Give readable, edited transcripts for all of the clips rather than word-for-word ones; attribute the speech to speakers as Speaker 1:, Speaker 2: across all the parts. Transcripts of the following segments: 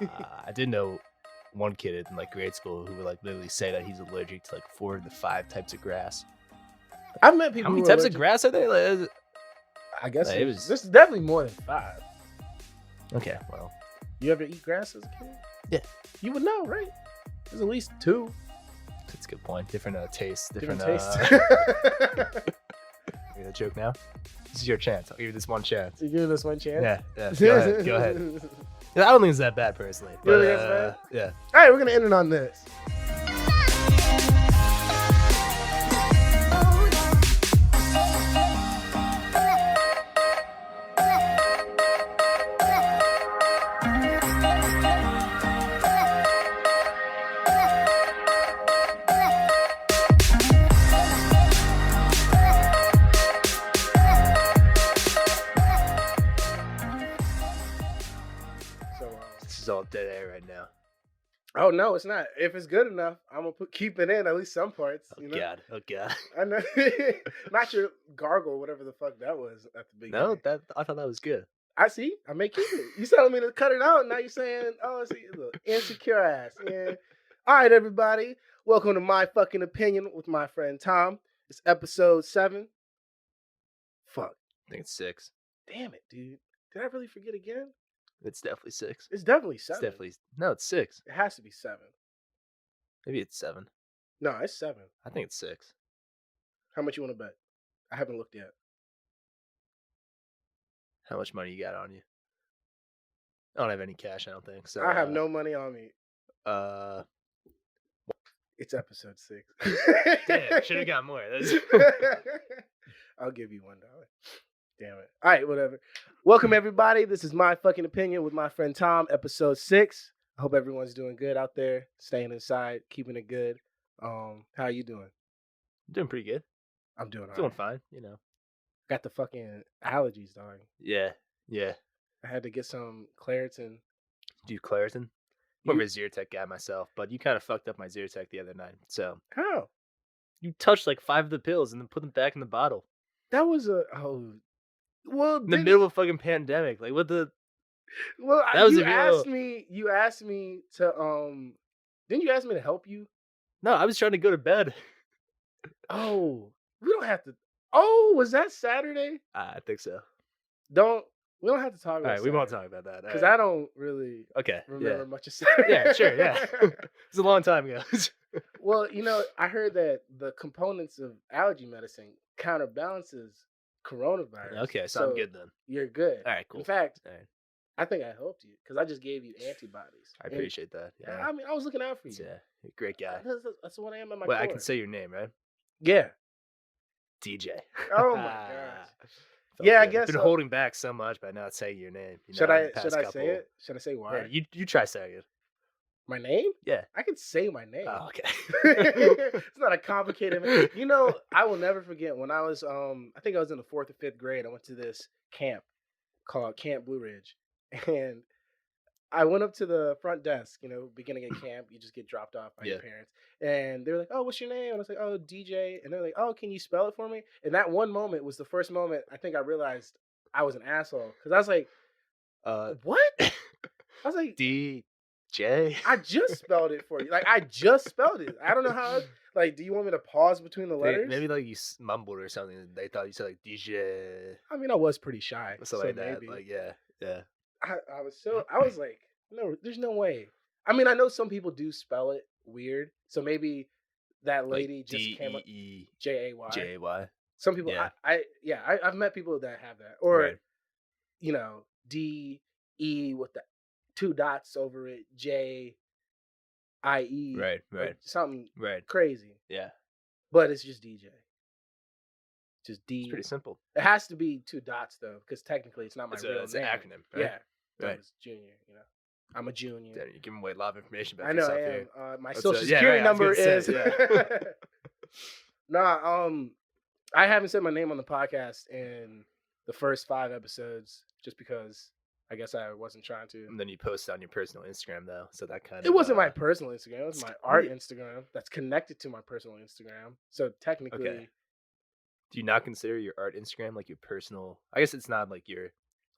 Speaker 1: I did know one kid in like grade school who would like literally say that he's allergic to like 4 of the 5 types of grass.
Speaker 2: I've met people
Speaker 1: How many
Speaker 2: who are
Speaker 1: types
Speaker 2: allergic.
Speaker 1: of grass are there? Like,
Speaker 2: I guess
Speaker 1: Like, it was-
Speaker 2: this is definitely more than 5.
Speaker 1: okay, well,
Speaker 2: You ever eat grass as a kid?
Speaker 1: Yeah.
Speaker 2: You would know, right? There's at least 2
Speaker 1: that's a good point. Different tastes,
Speaker 2: different
Speaker 1: different
Speaker 2: tastes.
Speaker 1: You gonna joke now? This is your chance. I'll give you this one chance.
Speaker 2: You give this one chance?
Speaker 1: Yeah. Go ahead. Go ahead. I don't think it's that bad personally.
Speaker 2: You
Speaker 1: But,
Speaker 2: don't think it's bad?
Speaker 1: Yeah.
Speaker 2: All right, we're gonna end it on this. So,
Speaker 1: This is all dead air right now.
Speaker 2: oh no, it's not. If it's good enough, I'm gonna keep it in at least some parts.
Speaker 1: Oh
Speaker 2: You know?
Speaker 1: god. Oh god.
Speaker 2: I know. Not your gargle, whatever the fuck that was at the beginning.
Speaker 1: No, I thought that was good.
Speaker 2: I see. I may keep it. You telling me to cut it out. Now you're saying, oh, see, look, insecure ass. Yeah. All right, everybody. Welcome to My Fucking Opinion with my friend Tom. It's episode 7. Fuck.
Speaker 1: I think it's 6.
Speaker 2: Damn it, dude. Did I really forget again?
Speaker 1: It's definitely 6.
Speaker 2: It's definitely
Speaker 1: It's
Speaker 2: 7.
Speaker 1: definitely no. It's 6.
Speaker 2: It has to be 7.
Speaker 1: Maybe it's 7.
Speaker 2: No, it's 7.
Speaker 1: I think it's 6.
Speaker 2: How much you want to bet? I haven't looked yet.
Speaker 1: How much money you got on you? I don't have any cash. I don't think so.
Speaker 2: I have no money on me.
Speaker 1: Uh,
Speaker 2: It's episode 6.
Speaker 1: damn. Should have got more.
Speaker 2: I'll give you $1. Damn it. All right, whatever. Welcome, everybody. This is My Fucking Opinion with my friend Tom, episode 6. I hope everyone's doing good out there, staying inside, keeping it good. How are you doing?
Speaker 1: I'm doing pretty good.
Speaker 2: I'm doing all
Speaker 1: Feeling
Speaker 2: right.
Speaker 1: fine. You know.
Speaker 2: Got the fucking allergies, dog.
Speaker 1: Yeah.
Speaker 2: I had to get some Claritin.
Speaker 1: Do Claritin? More of a Zyrtec guy myself, but you kind of fucked up my Zyrtec the other night. So
Speaker 2: How?
Speaker 1: you touched like 5 of the pills and then put them back in the bottle
Speaker 2: That was well,
Speaker 1: in the middle of a fucking pandemic. Like what the?
Speaker 2: well,
Speaker 1: that was
Speaker 2: you
Speaker 1: a real-
Speaker 2: asked me. You asked me to Didn't you ask me to help you?
Speaker 1: No, I was trying to go to bed.
Speaker 2: Oh, we don't have to. Oh, was that Saturday?
Speaker 1: I think so.
Speaker 2: We don't have to talk
Speaker 1: All
Speaker 2: about.
Speaker 1: right, we won't talk about that
Speaker 2: because I don't really
Speaker 1: Okay.
Speaker 2: remember much of Saturday.
Speaker 1: Yeah. Sure. Yeah. It's a long time ago.
Speaker 2: Well, I heard that the components of allergy medicine counterbalances coronavirus.
Speaker 1: Okay, so I'm good then.
Speaker 2: You're good.
Speaker 1: All right, cool.
Speaker 2: In fact,
Speaker 1: All right.
Speaker 2: I think I helped you because I just gave you antibodies.
Speaker 1: I
Speaker 2: And-
Speaker 1: appreciate that. Yeah.
Speaker 2: I mean, I was looking out for you.
Speaker 1: Yeah. You're a great guy.
Speaker 2: That's what I am at my
Speaker 1: Well, I
Speaker 2: core.
Speaker 1: can say your name, right?
Speaker 2: Yeah.
Speaker 1: DJ.
Speaker 2: Oh my gosh.
Speaker 1: Felt
Speaker 2: Yeah, I
Speaker 1: good.
Speaker 2: guess
Speaker 1: Been
Speaker 2: so.
Speaker 1: holding back so much by not saying your name. You
Speaker 2: Should
Speaker 1: know, in
Speaker 2: I
Speaker 1: the past
Speaker 2: should I
Speaker 1: couple.
Speaker 2: say it? Should I say why?
Speaker 1: Yeah, you try saying it.
Speaker 2: My name?
Speaker 1: Yeah.
Speaker 2: I can say my name.
Speaker 1: Oh, okay.
Speaker 2: It's not a complicated. I will never forget when I was I think I was in the 4th or 5th grade. I went to this camp called Camp Blue Ridge, and I went up to the front desk. Beginning of camp, you just get dropped off by your
Speaker 1: Yeah.
Speaker 2: parents, and they were like, "Oh, what's your name?" And I was like, "Oh, DJ," and they're like, "Oh, can you spell it for me?" And that one moment was the first moment I think I realized I was an asshole because I was like, "What?" I was like,
Speaker 1: DJ.
Speaker 2: I just spelled it for you. Like, I just spelled it. I don't know how. Like, do you want me to pause between the letters?
Speaker 1: Maybe like you mumbled or something. They thought you said like DJ.
Speaker 2: I mean, I was pretty shy.
Speaker 1: Something
Speaker 2: So
Speaker 1: like that.
Speaker 2: maybe.
Speaker 1: Like yeah.
Speaker 2: I was like, no, there's no way. I mean, I know some people do spell it weird. So maybe that lady
Speaker 1: Like
Speaker 2: just came up
Speaker 1: DEE
Speaker 2: Jay.
Speaker 1: JY.
Speaker 2: Some people,
Speaker 1: Yeah.
Speaker 2: I've met people that have that, or
Speaker 1: Right.
Speaker 2: DE with the 2 dots over it, JIE,
Speaker 1: Right.
Speaker 2: something
Speaker 1: Right.
Speaker 2: crazy,
Speaker 1: Yeah.
Speaker 2: but it's just DJ. Just D.
Speaker 1: It's pretty simple.
Speaker 2: It has to be 2 dots though, because technically it's not my
Speaker 1: It's
Speaker 2: real
Speaker 1: an
Speaker 2: name.
Speaker 1: acronym. Right?
Speaker 2: Yeah, that
Speaker 1: Right.
Speaker 2: was junior. I'm a junior.
Speaker 1: You're giving away a lot of information about
Speaker 2: I know
Speaker 1: yourself
Speaker 2: I am.
Speaker 1: here.
Speaker 2: My
Speaker 1: What's
Speaker 2: social
Speaker 1: up? Yeah,
Speaker 2: security
Speaker 1: right, I was
Speaker 2: number
Speaker 1: gonna
Speaker 2: is.
Speaker 1: say,
Speaker 2: Nah, I haven't said my name on the podcast in the first 5 episodes, just because I guess I wasn't trying to.
Speaker 1: And then you post on your personal Instagram though, so that kind of.
Speaker 2: It wasn't my personal Instagram. It was my
Speaker 1: it's-
Speaker 2: art
Speaker 1: yeah.
Speaker 2: Instagram that's connected to my personal Instagram. So technically,
Speaker 1: Okay. Do you not consider your art Instagram like your personal? I guess it's not like your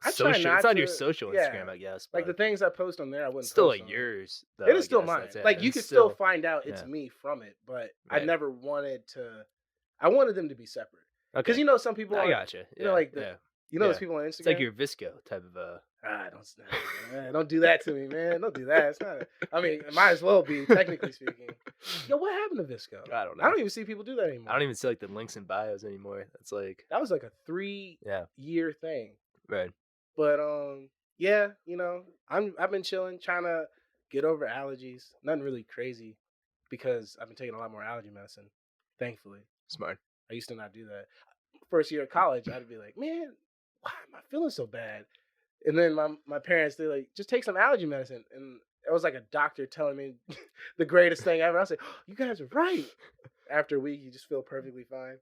Speaker 2: I try
Speaker 1: It's
Speaker 2: not
Speaker 1: on your
Speaker 2: to.
Speaker 1: social
Speaker 2: Yeah,
Speaker 1: Instagram, I guess,
Speaker 2: like the
Speaker 1: but
Speaker 2: things I post on there, I
Speaker 1: it's
Speaker 2: wouldn't
Speaker 1: still
Speaker 2: post
Speaker 1: like
Speaker 2: on.
Speaker 1: yours,
Speaker 2: It
Speaker 1: though.
Speaker 2: is
Speaker 1: I
Speaker 2: still
Speaker 1: guess
Speaker 2: mine.
Speaker 1: that's it.
Speaker 2: Like
Speaker 1: And
Speaker 2: you
Speaker 1: it's
Speaker 2: could still
Speaker 1: still,
Speaker 2: find out it's
Speaker 1: yeah,
Speaker 2: me from it, but I
Speaker 1: right.
Speaker 2: never wanted to. I wanted them to be separate because
Speaker 1: Okay,
Speaker 2: some people
Speaker 1: I
Speaker 2: on,
Speaker 1: gotcha. Yeah,
Speaker 2: like
Speaker 1: yeah,
Speaker 2: those
Speaker 1: yeah.
Speaker 2: people on
Speaker 1: It's like
Speaker 2: Instagram.
Speaker 1: your Visco type of
Speaker 2: Don't do that to me, man. Don't do that. It's not. I mean, it might as well be technically speaking. Yo, what happened to Visco?
Speaker 1: I don't
Speaker 2: I
Speaker 1: know.
Speaker 2: don't even see people do that
Speaker 1: I
Speaker 2: anymore.
Speaker 1: don't even see like the links in bios anymore. That's like,
Speaker 2: That was like a 3 year thing.
Speaker 1: right.
Speaker 2: But yeah, I've been chilling, trying to get over allergies. Nothing really crazy because I've been taking a lot more allergy medicine. Thankfully,
Speaker 1: Smart.
Speaker 2: I used to not do that. First year of college, I'd be like, man, why am I feeling so bad? And then my parents, they're like, just take some allergy medicine. And it was like a doctor telling me the greatest thing ever. I was like, oh, you guys are right. After a week, you just feel perfectly fine.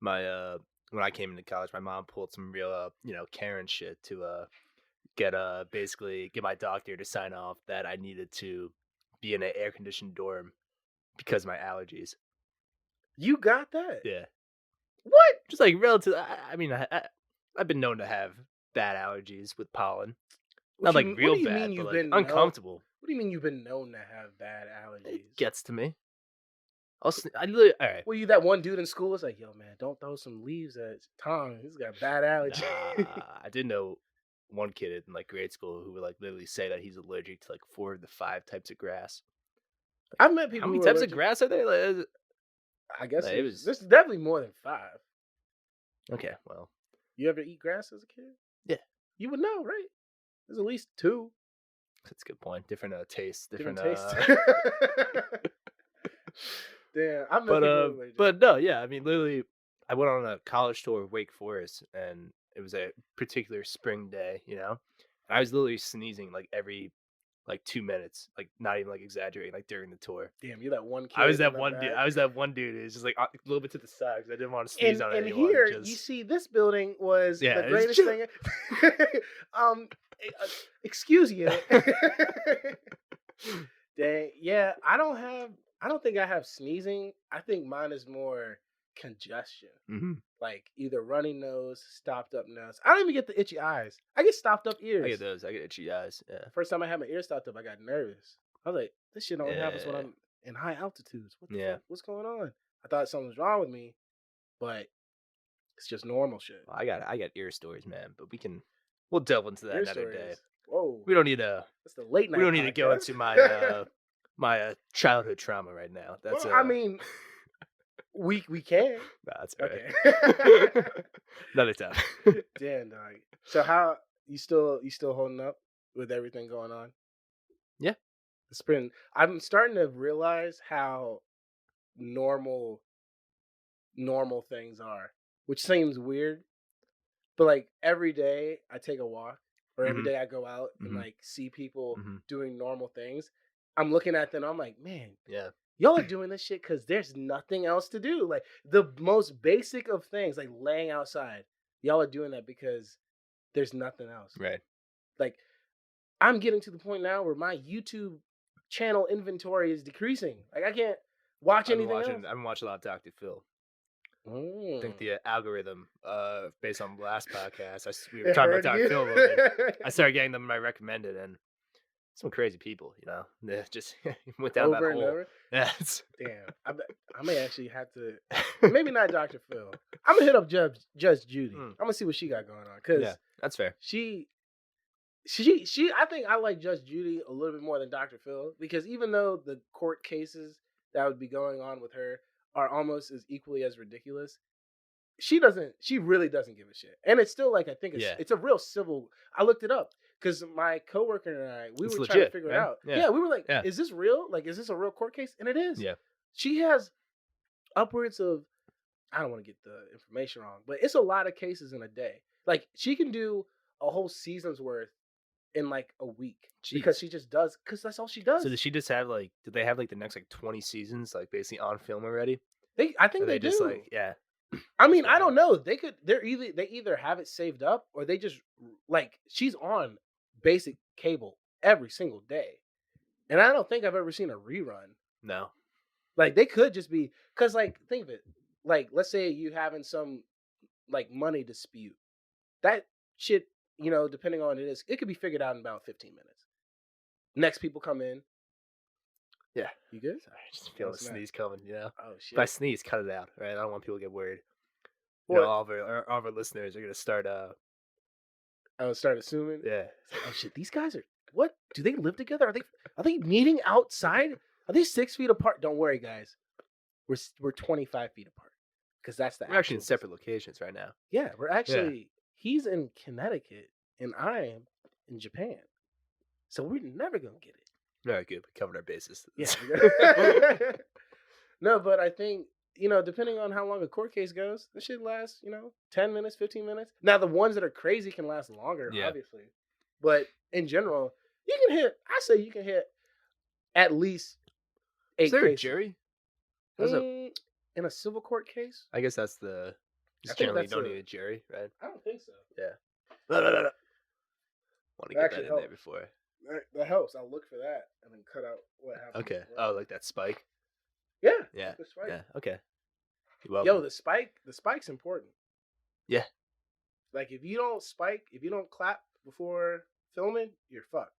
Speaker 1: My when I came into college, my mom pulled some real Karen shit to get basically get my doctor to sign off that I needed to be in an air conditioned dorm because of my allergies.
Speaker 2: You got that?
Speaker 1: Yeah,
Speaker 2: What?
Speaker 1: just like relative. I mean, I've been known to have bad allergies with pollen. Not like
Speaker 2: What
Speaker 1: real
Speaker 2: do you mean
Speaker 1: bad, but
Speaker 2: you've
Speaker 1: like
Speaker 2: been known?
Speaker 1: uncomfortable.
Speaker 2: What do you mean you've been known to have bad
Speaker 1: It
Speaker 2: allergies?
Speaker 1: gets to me. I literally, all right.
Speaker 2: Were you that one dude in school was like, yo, man, don't throw some leaves at Tom. He's got bad allergy.
Speaker 1: Nah, I did know one kid in like grade school who would like literally say that he's allergic to like 4 of the 5 types of grass.
Speaker 2: I've met
Speaker 1: How
Speaker 2: people
Speaker 1: many
Speaker 2: who are
Speaker 1: types of
Speaker 2: allergic.
Speaker 1: grass are there?
Speaker 2: I guess
Speaker 1: It was
Speaker 2: there's definitely more than 5.
Speaker 1: okay. Well,
Speaker 2: You ever eat grass as a kid?
Speaker 1: yeah,
Speaker 2: You would know, right? There's at least 2
Speaker 1: that's a good point. Different tastes,
Speaker 2: different
Speaker 1: different.
Speaker 2: tastes. Damn, I've met people who are allergic.
Speaker 1: But no, yeah. I mean, literally, I went on a college tour of Wake Forest, and it was a particular spring day, And I was literally sneezing like every like 2 minutes, like not even like exaggerating, like during the tour.
Speaker 2: Damn, you're that one kid.
Speaker 1: I was
Speaker 2: in
Speaker 1: that
Speaker 2: the
Speaker 1: one dude.
Speaker 2: back.
Speaker 1: I was that one dude who's just like a little bit to the side because I didn't want to sneeze on
Speaker 2: And
Speaker 1: anyone.
Speaker 2: here
Speaker 1: Just
Speaker 2: you see this building was
Speaker 1: yeah,
Speaker 2: the
Speaker 1: it's
Speaker 2: greatest thing. Excuse you. Dang, yeah, I don't think I have sneezing. I think mine is more congestion.
Speaker 1: hmm
Speaker 2: Like either runny nose, stopped up nose. I don't even get the itchy eyes. I get stopped up ears.
Speaker 1: I get those. I get itchy eyes. Yeah.
Speaker 2: First time I had my ears stopped up, I got nervous. I was like, this shit only happens when
Speaker 1: Yeah.
Speaker 2: I'm in high altitudes. What the
Speaker 1: Yeah.
Speaker 2: fuck? What's going on? I thought something was wrong with me, but it's just normal shit.
Speaker 1: Well, I got ear stories, man. But we'll delve into that
Speaker 2: Ear
Speaker 1: another day.
Speaker 2: stories. Whoa.
Speaker 1: We don't need to.
Speaker 2: That's the late night.
Speaker 1: We don't need to go
Speaker 2: podcast.
Speaker 1: into my my childhood trauma right now. That's
Speaker 2: Well, I mean, we can.
Speaker 1: nah, that's all right.
Speaker 2: Okay.
Speaker 1: Another time.
Speaker 2: Damn, dog. So how you still holding up with everything going on?
Speaker 1: Yeah.
Speaker 2: It's been. I'm starting to realize how normal things are, which seems weird, but like every day I take a walk or every
Speaker 1: Mhm.
Speaker 2: day I go out and
Speaker 1: Mhm.
Speaker 2: like see people
Speaker 1: Mhm.
Speaker 2: doing normal things. I'm looking at them. I'm like, man,
Speaker 1: Yeah.
Speaker 2: y'all are doing this shit because there's nothing else to do. Like the most basic of things, like laying outside. Y'all are doing that because there's nothing else.
Speaker 1: Right.
Speaker 2: Like I'm getting to the point now where my YouTube channel inventory is decreasing. Like I can't watch anything else.
Speaker 1: I've been watching a lot of Dr. Phil. I think
Speaker 2: Mm.
Speaker 1: the algorithm, based on the last podcast, we
Speaker 2: It
Speaker 1: were talking about
Speaker 2: hurt
Speaker 1: Dr.
Speaker 2: you?
Speaker 1: Phil a little bit. I started getting them my recommended, and some crazy people, they just went down
Speaker 2: Over
Speaker 1: that
Speaker 2: and
Speaker 1: hole.
Speaker 2: over.
Speaker 1: Yeah,
Speaker 2: Damn, I may actually have to. Maybe not Dr. Phil. I'm gonna hit up Judge Judy. I'm gonna see what she got going on because
Speaker 1: yeah, that's fair.
Speaker 2: she. I think I like Judge Judy a little bit more than Dr. Phil because even though the court cases that would be going on with her are almost as equally as ridiculous, she really doesn't give a shit. And it's still like I think it's a real civil. I looked it up because my coworker and I we
Speaker 1: It's
Speaker 2: were trying to
Speaker 1: legit,
Speaker 2: figure it
Speaker 1: right?
Speaker 2: out.
Speaker 1: Yeah.
Speaker 2: Yeah, we were like,
Speaker 1: Yeah.
Speaker 2: is this real? Like, is this a real court case? And it is.
Speaker 1: Yeah.
Speaker 2: She has upwards of, I don't want to get the information wrong, but it's a lot of cases in a day. Like she can do a whole season's worth in like a week because
Speaker 1: Jeez.
Speaker 2: she just does because that's all she does.
Speaker 1: So did she just have did they have like the next like 20 seasons like basically on film already?
Speaker 2: I think
Speaker 1: Or
Speaker 2: they
Speaker 1: just
Speaker 2: do.
Speaker 1: like yeah.
Speaker 2: I mean, I
Speaker 1: Wow.
Speaker 2: don't know. They either have it saved up or they just like she's on basic cable every single day, and I don't think I've ever seen a rerun.
Speaker 1: No.
Speaker 2: Like they could just be because like think of it. Like let's say you having some like money dispute that shit, depending on what it is, it could be figured out in about 15 minutes. Next people come in.
Speaker 1: Yeah.
Speaker 2: You good?
Speaker 1: Sorry, I just feel a sneeze coming,
Speaker 2: Oh,
Speaker 1: If I
Speaker 2: shit.
Speaker 1: sneeze, cut it out, right? I don't want people to get worried.
Speaker 2: What?
Speaker 1: All of our listeners are gonna start.
Speaker 2: I would start assuming.
Speaker 1: Yeah.
Speaker 2: Oh, shit. These guys are, what? Do they live together? Are they meeting outside? Are they 6 feet apart? Don't worry, guys. We're 25 feet apart. Because that's the
Speaker 1: We're actually in
Speaker 2: actual
Speaker 1: separate locations right now.
Speaker 2: Yeah, we're actually, he's in Connecticut and I'm in Japan. So we're never going to get it.
Speaker 1: All right, good. We covered our bases.
Speaker 2: Yeah. No, but I think, depending on how long a court case goes, this should last, 10 minutes, 15 minutes. Now, the ones that are crazy can last longer,
Speaker 1: Yeah.
Speaker 2: obviously. But in general, I say you can hit at least 8
Speaker 1: Is there
Speaker 2: cases.
Speaker 1: a jury?
Speaker 2: In a civil court case?
Speaker 1: I guess that's the.
Speaker 2: I think
Speaker 1: Generally, you
Speaker 2: that's
Speaker 1: don't need a jury, right?
Speaker 2: I don't think so.
Speaker 1: Yeah. Want to get
Speaker 2: Actually
Speaker 1: that in there before.
Speaker 2: That helps. I'll look for that and then cut out what happened.
Speaker 1: Okay.
Speaker 2: before.
Speaker 1: Oh, like that spike?
Speaker 2: Yeah.
Speaker 1: Yeah.
Speaker 2: The spike.
Speaker 1: Yeah. Okay. You're welcome.
Speaker 2: Yo, the spike's important.
Speaker 1: Yeah.
Speaker 2: Like if you don't clap before filming, you're fucked.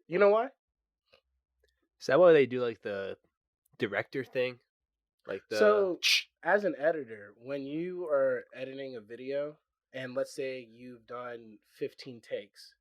Speaker 2: You know why?
Speaker 1: Is that why they do like the director thing? Like the.
Speaker 2: So, as an editor, when you are editing a video, and let's say you've done 15 takes,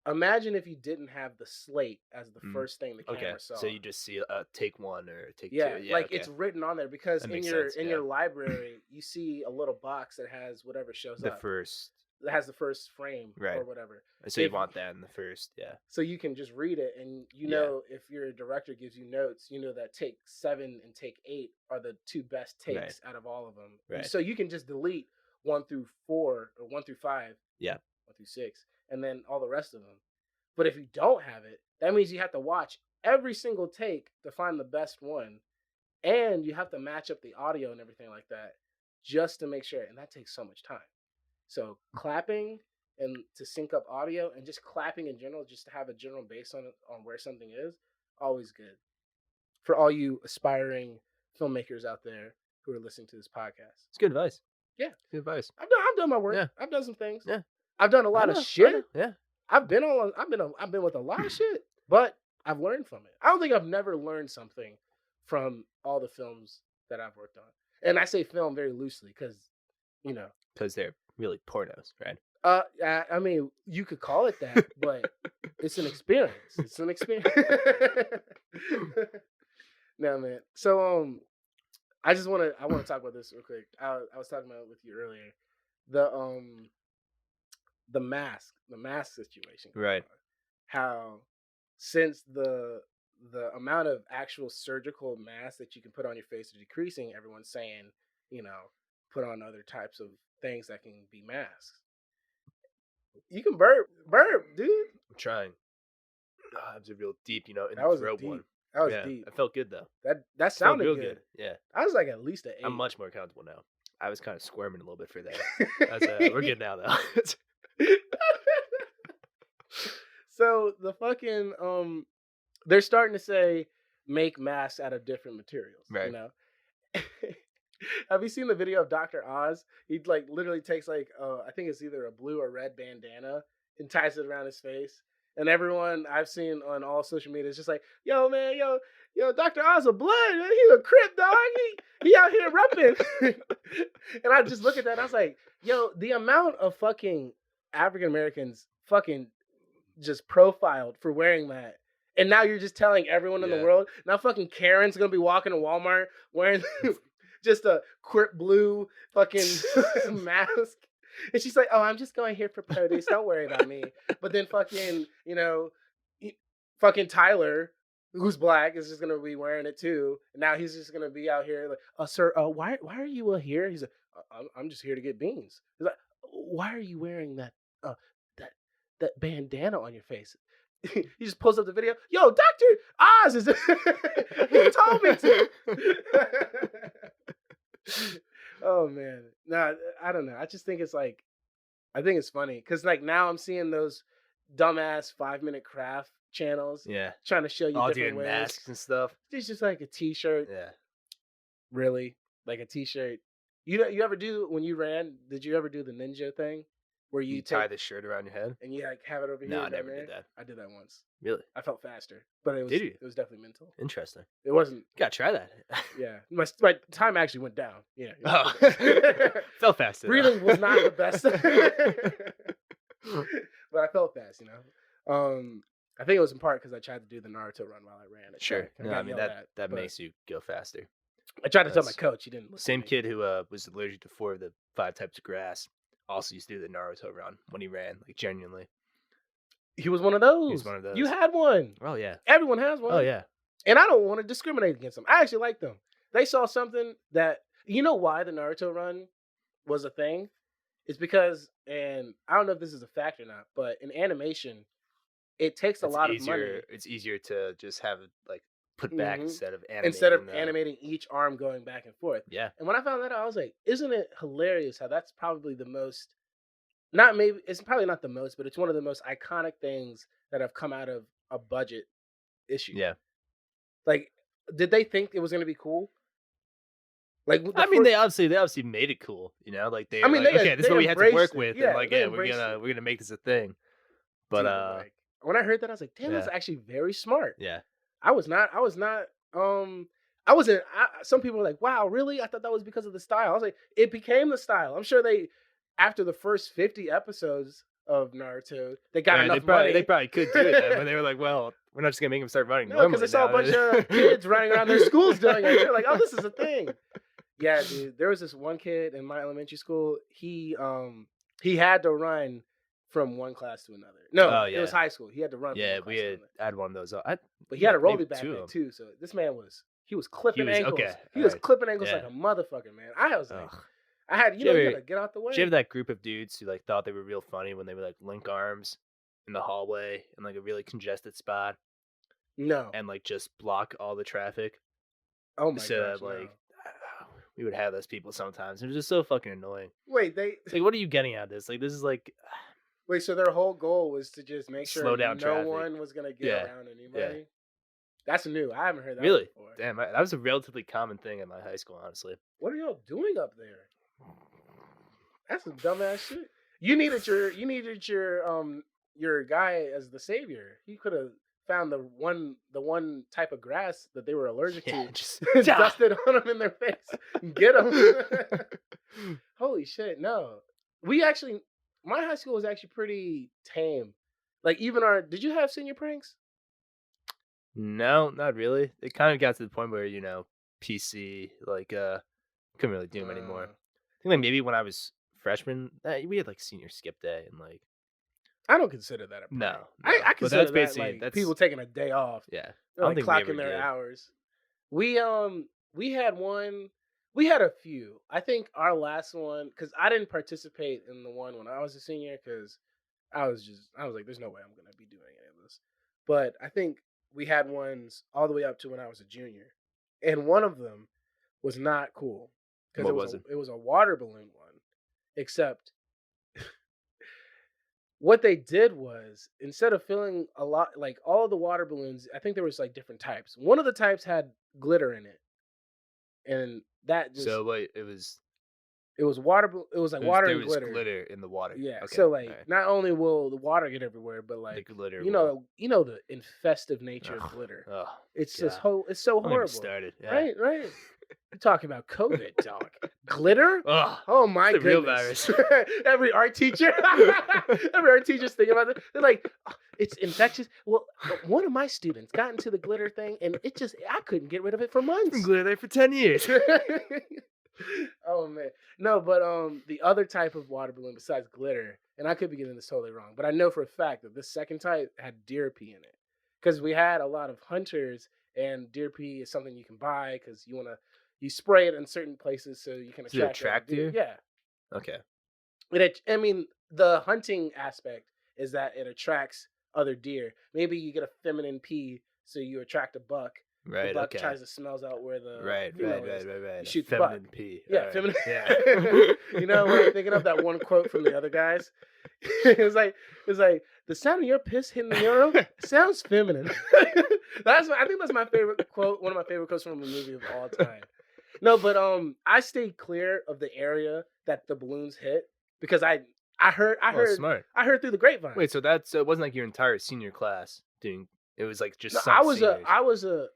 Speaker 2: imagine if you didn't have the slate as the first thing the camera saw.
Speaker 1: So you just see take 1 or take 2.
Speaker 2: Yeah,
Speaker 1: Yeah,
Speaker 2: it's written on there because
Speaker 1: That
Speaker 2: in
Speaker 1: makes
Speaker 2: your
Speaker 1: sense,
Speaker 2: in your library you see a little box that has whatever shows
Speaker 1: the
Speaker 2: up.
Speaker 1: first.
Speaker 2: That has the first frame
Speaker 1: Right.
Speaker 2: or whatever.
Speaker 1: So you want that in the first, yeah.
Speaker 2: So you can just read it, and if your director gives you notes, that take 7 and take 8 are the 2 best takes out of all of them.
Speaker 1: Right.
Speaker 2: So you can just delete 1 through 4 or 1 through 5.
Speaker 1: Yeah.
Speaker 2: 1 through 6, and then all the rest of them. But if you don't have it, that means you have to watch every single take to find the best one, and you have to match up the audio and everything like that just to make sure, and that takes so much time. So clapping and to sync up audio and just clapping in general, just to have a general base on where something is, always good. For all you aspiring filmmakers out there who are listening to this podcast.
Speaker 1: It's good advice.
Speaker 2: Yeah.
Speaker 1: Good advice.
Speaker 2: I've done my work.
Speaker 1: Yeah.
Speaker 2: I've done some things.
Speaker 1: Yeah.
Speaker 2: I've done a lot of shit.
Speaker 1: Yeah.
Speaker 2: I've been with a lot of shit, but I've learned from it. I don't think I've never learned something from all the films that I've worked on. And I say film very loosely because,
Speaker 1: Because they're really pornos, right?
Speaker 2: I mean, you could call it that, but it's an experience. It's an experience. No, man. So, I want to talk about this real quick. I was talking about it with you earlier. The mask situation.
Speaker 1: Right.
Speaker 2: How since the amount of actual surgical masks that you can put on your face are decreasing, everyone's saying, put on other types of things that can be masks. You can burp, dude.
Speaker 1: I'm trying. That was a real deep, in
Speaker 2: That
Speaker 1: the
Speaker 2: was
Speaker 1: throat
Speaker 2: deep.
Speaker 1: one.
Speaker 2: That was deep.
Speaker 1: It felt good though.
Speaker 2: That sounded
Speaker 1: real
Speaker 2: good.
Speaker 1: Yeah.
Speaker 2: I was like at least an 8.
Speaker 1: I'm much more comfortable now. I was kind of squirming a little bit for that. We're good now though.
Speaker 2: So the fucking they're starting to say make masks out of different materials.
Speaker 1: Right.
Speaker 2: Have you seen the video of Dr. Oz? He literally takes I think it's either a blue or red bandana and ties it around his face. And everyone I've seen on all social media is just like, yo, man, yo, Dr. Oz a blood, man. He's a Crip dog. He out here repping. And I just look at that and I was like, yo, the amount of fucking African Americans fucking just profiled for wearing that. And now you're just telling everyone in the world. Now fucking Karen's gonna be walking to Walmart wearing just a Crip blue fucking mask. And she's like, oh, I'm just going here for produce. Don't worry about me. But then fucking, fucking Tyler, who's black, is just going to be wearing it too. And now he's just going to be out here like, sir, why are you here? He's like, I'm just here to get beans. He's like, why are you wearing that bandana on your face? He just pulls up the video. Yo, Dr. Oz is he told me to. Oh man, nah, I don't know. I just think it's I think it's funny because now I'm seeing those dumbass 5-minute craft channels, trying to show you
Speaker 1: all
Speaker 2: different
Speaker 1: doing
Speaker 2: ways.
Speaker 1: masks and stuff.
Speaker 2: It's just like a T-shirt,
Speaker 1: Yeah,
Speaker 2: really, like a T-shirt. You ever do when you ran? Did you ever do the ninja thing where you
Speaker 1: You tie
Speaker 2: take
Speaker 1: the shirt around your head?
Speaker 2: and you like have it over
Speaker 1: No,
Speaker 2: here
Speaker 1: I
Speaker 2: and down
Speaker 1: never did
Speaker 2: there?
Speaker 1: that.
Speaker 2: I did that once.
Speaker 1: Really?
Speaker 2: I felt faster, but
Speaker 1: Did you?
Speaker 2: it was definitely mental.
Speaker 1: Interesting.
Speaker 2: It wasn't.
Speaker 1: Gotta try that.
Speaker 2: Yeah, my time actually went down. Yeah,
Speaker 1: Oh, fell faster.
Speaker 2: breathing was not the best, but I felt fast. I think it was in part because I tried to do the Naruto run while I ran. At
Speaker 1: Sure.
Speaker 2: track.
Speaker 1: No,
Speaker 2: got
Speaker 1: I mean
Speaker 2: yelled at,
Speaker 1: that
Speaker 2: but
Speaker 1: makes you go faster.
Speaker 2: I tried to tell my
Speaker 1: That's
Speaker 2: coach. He didn't listen
Speaker 1: same
Speaker 2: to me.
Speaker 1: kid who was allergic to 4 of the 5 types of grass. Also used to do the Naruto run when he ran, like genuinely.
Speaker 2: He was one of those.
Speaker 1: He was one of those.
Speaker 2: You had one.
Speaker 1: Oh yeah.
Speaker 2: Everyone has one.
Speaker 1: Oh yeah.
Speaker 2: And I don't want to discriminate against them. I actually like them. They saw something that you know why the Naruto run was a thing? It's because, and I don't know if this is a fact or not, but in animation, it takes a
Speaker 1: It's
Speaker 2: lot of
Speaker 1: easier.
Speaker 2: money.
Speaker 1: It's easier to just have it like put back
Speaker 2: Mhm.
Speaker 1: instead of animating.
Speaker 2: Instead of animating each arm going back and forth.
Speaker 1: Yeah.
Speaker 2: And when I found that out, I was like, isn't it hilarious how that's probably the most, not maybe, it's probably not the most, but it's one of the most iconic things that have come out of a budget issue.
Speaker 1: Yeah.
Speaker 2: Like, did they think it was going to be cool? Like,
Speaker 1: I mean, they obviously made it cool, like they.
Speaker 2: I mean,
Speaker 1: like,
Speaker 2: they-
Speaker 1: okay, this is
Speaker 2: they
Speaker 1: what we had to
Speaker 2: embraced
Speaker 1: work
Speaker 2: it.
Speaker 1: with,
Speaker 2: Yeah,
Speaker 1: and like,
Speaker 2: they
Speaker 1: yeah, we're
Speaker 2: embraced it.
Speaker 1: gonna make this a thing. But
Speaker 2: like, when I heard that, I was like, damn, that's
Speaker 1: yeah.
Speaker 2: actually very smart.
Speaker 1: Yeah.
Speaker 2: I was not, I wasn't, some people were like, wow, really? I thought that was because of the style. I was like, it became the style. I'm sure after the first 50 episodes of Naruto, they got enough money.
Speaker 1: They probably could do it then, but they were like, well, we're not just gonna make them start running.
Speaker 2: No, because they saw a bunch of kids running around their schools doing it. They're like, oh, this is a thing. Yeah, dude. There was this one kid in my elementary school. He had to run from one class to another. No, it was high school. He had to run.
Speaker 1: Yeah,
Speaker 2: from one
Speaker 1: we
Speaker 2: class to another.
Speaker 1: had one of those.
Speaker 2: But he had a rolly
Speaker 1: maybe
Speaker 2: back
Speaker 1: 2 of
Speaker 2: then
Speaker 1: them.
Speaker 2: too. So this man was clipping
Speaker 1: was-
Speaker 2: ankles.
Speaker 1: okay,
Speaker 2: He was
Speaker 1: alright,
Speaker 2: clipping ankles
Speaker 1: yeah.
Speaker 2: like a motherfucker, man. I was like,
Speaker 1: Ugh.
Speaker 2: I had
Speaker 1: Did
Speaker 2: you
Speaker 1: you ever-
Speaker 2: gotta get out the way.
Speaker 1: Did you have that group of dudes who like thought they were real funny when they would like link arms in the hallway in like a really congested spot
Speaker 2: No.
Speaker 1: and like just block all the traffic?
Speaker 2: Oh my
Speaker 1: So
Speaker 2: gosh.
Speaker 1: like
Speaker 2: No.
Speaker 1: we would have those people sometimes. It was just so fucking annoying.
Speaker 2: Wait,
Speaker 1: It's like, what are you getting at this? Like, this is like,
Speaker 2: so their whole goal was to just make sure
Speaker 1: Slow down
Speaker 2: no
Speaker 1: traffic.
Speaker 2: one was gonna get
Speaker 1: Yeah.
Speaker 2: around anybody. That's new. I haven't heard that
Speaker 1: really?
Speaker 2: before.
Speaker 1: Damn, that was a relatively common thing at my high school, honestly.
Speaker 2: What are y'all doing up there? That's some dumbass shit. You needed your guy as the savior. He could have found the one type of grass that they were allergic
Speaker 1: Yeah,
Speaker 2: to,
Speaker 1: just
Speaker 2: dust it on them in their face, and get them. Holy shit! No, my high school was actually pretty tame. Like even did you have senior pranks?
Speaker 1: No, not really. It kind of got to the point where, PC, like, couldn't really do them anymore. I think like maybe when I was freshman, we had like senior skip day and like.
Speaker 2: I don't consider that a prank.
Speaker 1: No.
Speaker 2: I
Speaker 1: But
Speaker 2: consider
Speaker 1: that's
Speaker 2: that
Speaker 1: basically
Speaker 2: like people taking a day off.
Speaker 1: Yeah.
Speaker 2: They're
Speaker 1: I
Speaker 2: like
Speaker 1: don't think we ever
Speaker 2: clocking their
Speaker 1: did.
Speaker 2: hours. We had one. We had a few. I think our last one, because I didn't participate in the one when I was a senior, because I was like, there's no way I'm gonna be doing any of this. But I think we had ones all the way up to when I was a junior, and one of them was not cool because it was a water balloon one, except. What they did was, instead of filling a lot, like all the water balloons, I think there was like different types. One of the types had glitter in it, and that just
Speaker 1: So wait, it was
Speaker 2: water. It was like water
Speaker 1: there
Speaker 2: and
Speaker 1: was
Speaker 2: glitter.
Speaker 1: glitter in the water.
Speaker 2: Yeah.
Speaker 1: Okay,
Speaker 2: So like,
Speaker 1: alright.
Speaker 2: not only will the water get everywhere, but
Speaker 1: The
Speaker 2: like
Speaker 1: glitter.
Speaker 2: you know the infestive nature of
Speaker 1: Ugh,
Speaker 2: glitter.
Speaker 1: ugh,
Speaker 2: It's
Speaker 1: God.
Speaker 2: just it's so
Speaker 1: Don't get me
Speaker 2: horrible.
Speaker 1: started. Yeah.
Speaker 2: Right. You're talking about COVID, dog. Glitter.
Speaker 1: Ugh.
Speaker 2: Oh my
Speaker 1: It's the real
Speaker 2: goodness!
Speaker 1: virus.
Speaker 2: Every art teacher's thinking about it. They're like, "Oh, it's infectious. Well, one of my students got into the glitter thing, and I couldn't get rid of it for months.
Speaker 1: Been glitter there for 10 years.
Speaker 2: Oh man, no, but the other type of water balloon besides glitter, and I could be getting this totally wrong, but I know for a fact that this second type had deer pee in it, because we had a lot of hunters, and deer pee is something you can buy because you spray it in certain places so you can
Speaker 1: Does it
Speaker 2: attract
Speaker 1: attract deer?
Speaker 2: Yeah.
Speaker 1: Okay.
Speaker 2: I mean, the hunting aspect is that it attracts other deer. Maybe you get a feminine pee, so you attract a buck.
Speaker 1: Right.
Speaker 2: The buck
Speaker 1: Okay.
Speaker 2: tries to smells out where the
Speaker 1: Right.
Speaker 2: female is.
Speaker 1: You
Speaker 2: shoot the buck.
Speaker 1: feminine pee.
Speaker 2: Yeah,
Speaker 1: Alright,
Speaker 2: feminine.
Speaker 1: Yeah.
Speaker 2: You know, when I'm thinking of that one quote from the other guys, it's like the sound of your piss hitting the urinal sounds feminine. I think that's my favorite quote. One of my favorite quotes from a movie of all time. No, but I stayed clear of the area that the balloons hit because I heard I
Speaker 1: Well,
Speaker 2: heard
Speaker 1: smart.
Speaker 2: I heard through the grapevine.
Speaker 1: Wait, so that's so it wasn't like your entire senior class doing it was like
Speaker 2: No,
Speaker 1: just some seniors.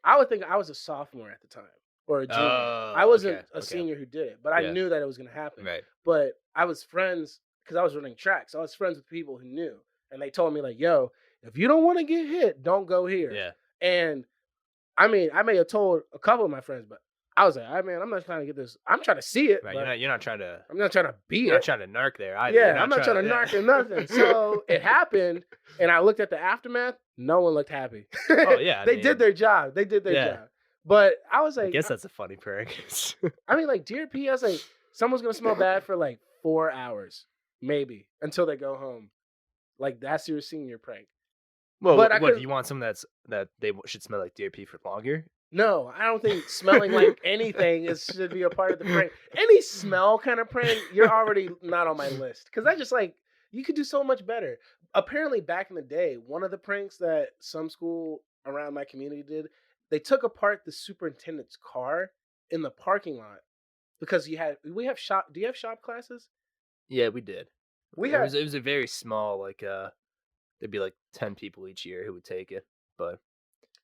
Speaker 2: I would think I was a sophomore at the time or a junior. I
Speaker 1: Oh,
Speaker 2: wasn't
Speaker 1: okay,
Speaker 2: a
Speaker 1: okay.
Speaker 2: senior who did it, but I
Speaker 1: Yeah,
Speaker 2: knew that it was gonna happen.
Speaker 1: right.
Speaker 2: But I was friends because I was running track, so I was friends with people who knew, and they told me like, "Yo, if you don't want to get hit, don't go here."
Speaker 1: Yeah,
Speaker 2: And I mean, I may have told a couple of my friends, but I was like, "I mean, I'm not trying to get this. I'm trying to see it,
Speaker 1: right.
Speaker 2: but
Speaker 1: You're
Speaker 2: I'm not trying to be
Speaker 1: not
Speaker 2: it."
Speaker 1: trying to narc there either. You're
Speaker 2: Yeah, I'm
Speaker 1: not
Speaker 2: not
Speaker 1: trying
Speaker 2: trying to
Speaker 1: to
Speaker 2: knock or nothing. So it happened, and I looked at the aftermath. No one looked happy.
Speaker 1: Oh yeah, I
Speaker 2: They did
Speaker 1: mean,
Speaker 2: their job. They did their
Speaker 1: yeah.
Speaker 2: job. But I was
Speaker 1: I
Speaker 2: like,
Speaker 1: guess that's a funny prank.
Speaker 2: I mean, like Dear P. I was like, someone's gonna smell bad for like 4 hours, maybe until they go home. Like that's your senior prank.
Speaker 1: Well,
Speaker 2: But I
Speaker 1: what
Speaker 2: could
Speaker 1: you want something that they should smell like DRP for longer?
Speaker 2: no, I don't think smelling like anything is should be a part of the prank. Any smell kind of prank, you're already not on my list because I just like you could do so much better. Apparently, back in the day, one of the pranks that some school around my community did, they took apart the superintendent's car in the parking lot because we have shop. Do you have shop classes?
Speaker 1: Yeah, we did.
Speaker 2: We had
Speaker 1: It was a very small like there'd be like 10 people each year who would take it, but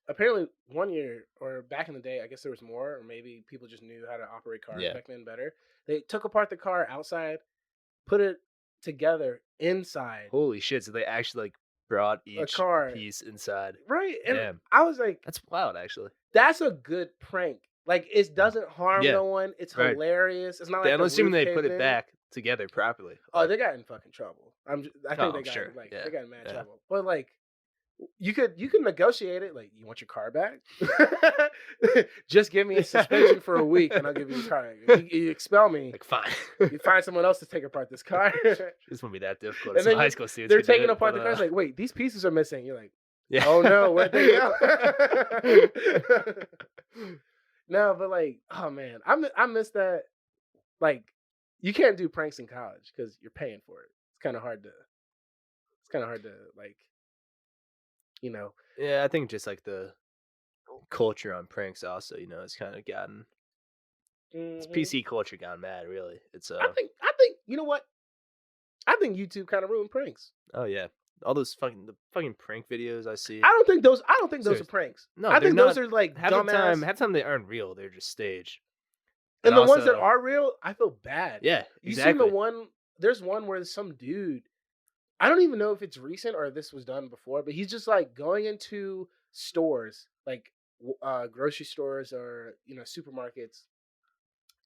Speaker 2: apparently one year or back in the day, I guess there was more, or maybe people just knew how to operate cars
Speaker 1: yeah.
Speaker 2: back then better. They took apart the car outside, put it together inside
Speaker 1: Holy shit! So they actually like brought
Speaker 2: a
Speaker 1: each
Speaker 2: car,
Speaker 1: piece inside.
Speaker 2: right? And
Speaker 1: Damn,
Speaker 2: I was like,
Speaker 1: that's wild, actually.
Speaker 2: that's a good prank. Like it doesn't harm
Speaker 1: Yeah,
Speaker 2: no one. It's
Speaker 1: right.
Speaker 2: hilarious. It's not
Speaker 1: They,
Speaker 2: like
Speaker 1: I'm
Speaker 2: the
Speaker 1: assuming
Speaker 2: roof
Speaker 1: they put
Speaker 2: caved
Speaker 1: it
Speaker 2: in.
Speaker 1: back together properly.
Speaker 2: Oh, they got in fucking trouble. I
Speaker 1: Oh,
Speaker 2: think they
Speaker 1: I'm
Speaker 2: got
Speaker 1: sure.
Speaker 2: like
Speaker 1: Yeah,
Speaker 2: they got in mad
Speaker 1: yeah.
Speaker 2: trouble. But like you could negotiate it. Like, you want your car back? Just give me a suspension for a week, and I'll give you your car. You expel me.
Speaker 1: Like fine.
Speaker 2: You find someone else to take apart this car.
Speaker 1: This won't be that difficult.
Speaker 2: And
Speaker 1: Some
Speaker 2: then
Speaker 1: high school students.
Speaker 2: they're
Speaker 1: could do
Speaker 2: taking
Speaker 1: it,
Speaker 2: apart
Speaker 1: but,
Speaker 2: the car. It's like, wait, these pieces are missing. You're like,
Speaker 1: yeah.
Speaker 2: oh no, where'd they go? No, but like, oh man, I miss that. Like, you can't do pranks in college because you're paying for it. It's kind of hard to. It's kind of hard to like, you know.
Speaker 1: Yeah, I think just like the culture on pranks also, it's kind of gotten it's
Speaker 2: Mhm.
Speaker 1: PC culture gone mad, really. It's
Speaker 2: I think you know what? I think YouTube kind of ruined pranks.
Speaker 1: oh yeah, all those fucking prank videos I see.
Speaker 2: I don't think those are
Speaker 1: Serious.
Speaker 2: pranks.
Speaker 1: No,
Speaker 2: I
Speaker 1: they're
Speaker 2: think those
Speaker 1: not.
Speaker 2: are like
Speaker 1: Half
Speaker 2: dumbass.
Speaker 1: the time they aren't real. They're just staged. And
Speaker 2: And the ones that
Speaker 1: also,
Speaker 2: are real, I feel bad.
Speaker 1: yeah,
Speaker 2: You seen the
Speaker 1: exactly.
Speaker 2: one? There's one where some dude. I don't even know if it's recent or if this was done before, but he's just like going into stores, like grocery stores or supermarkets,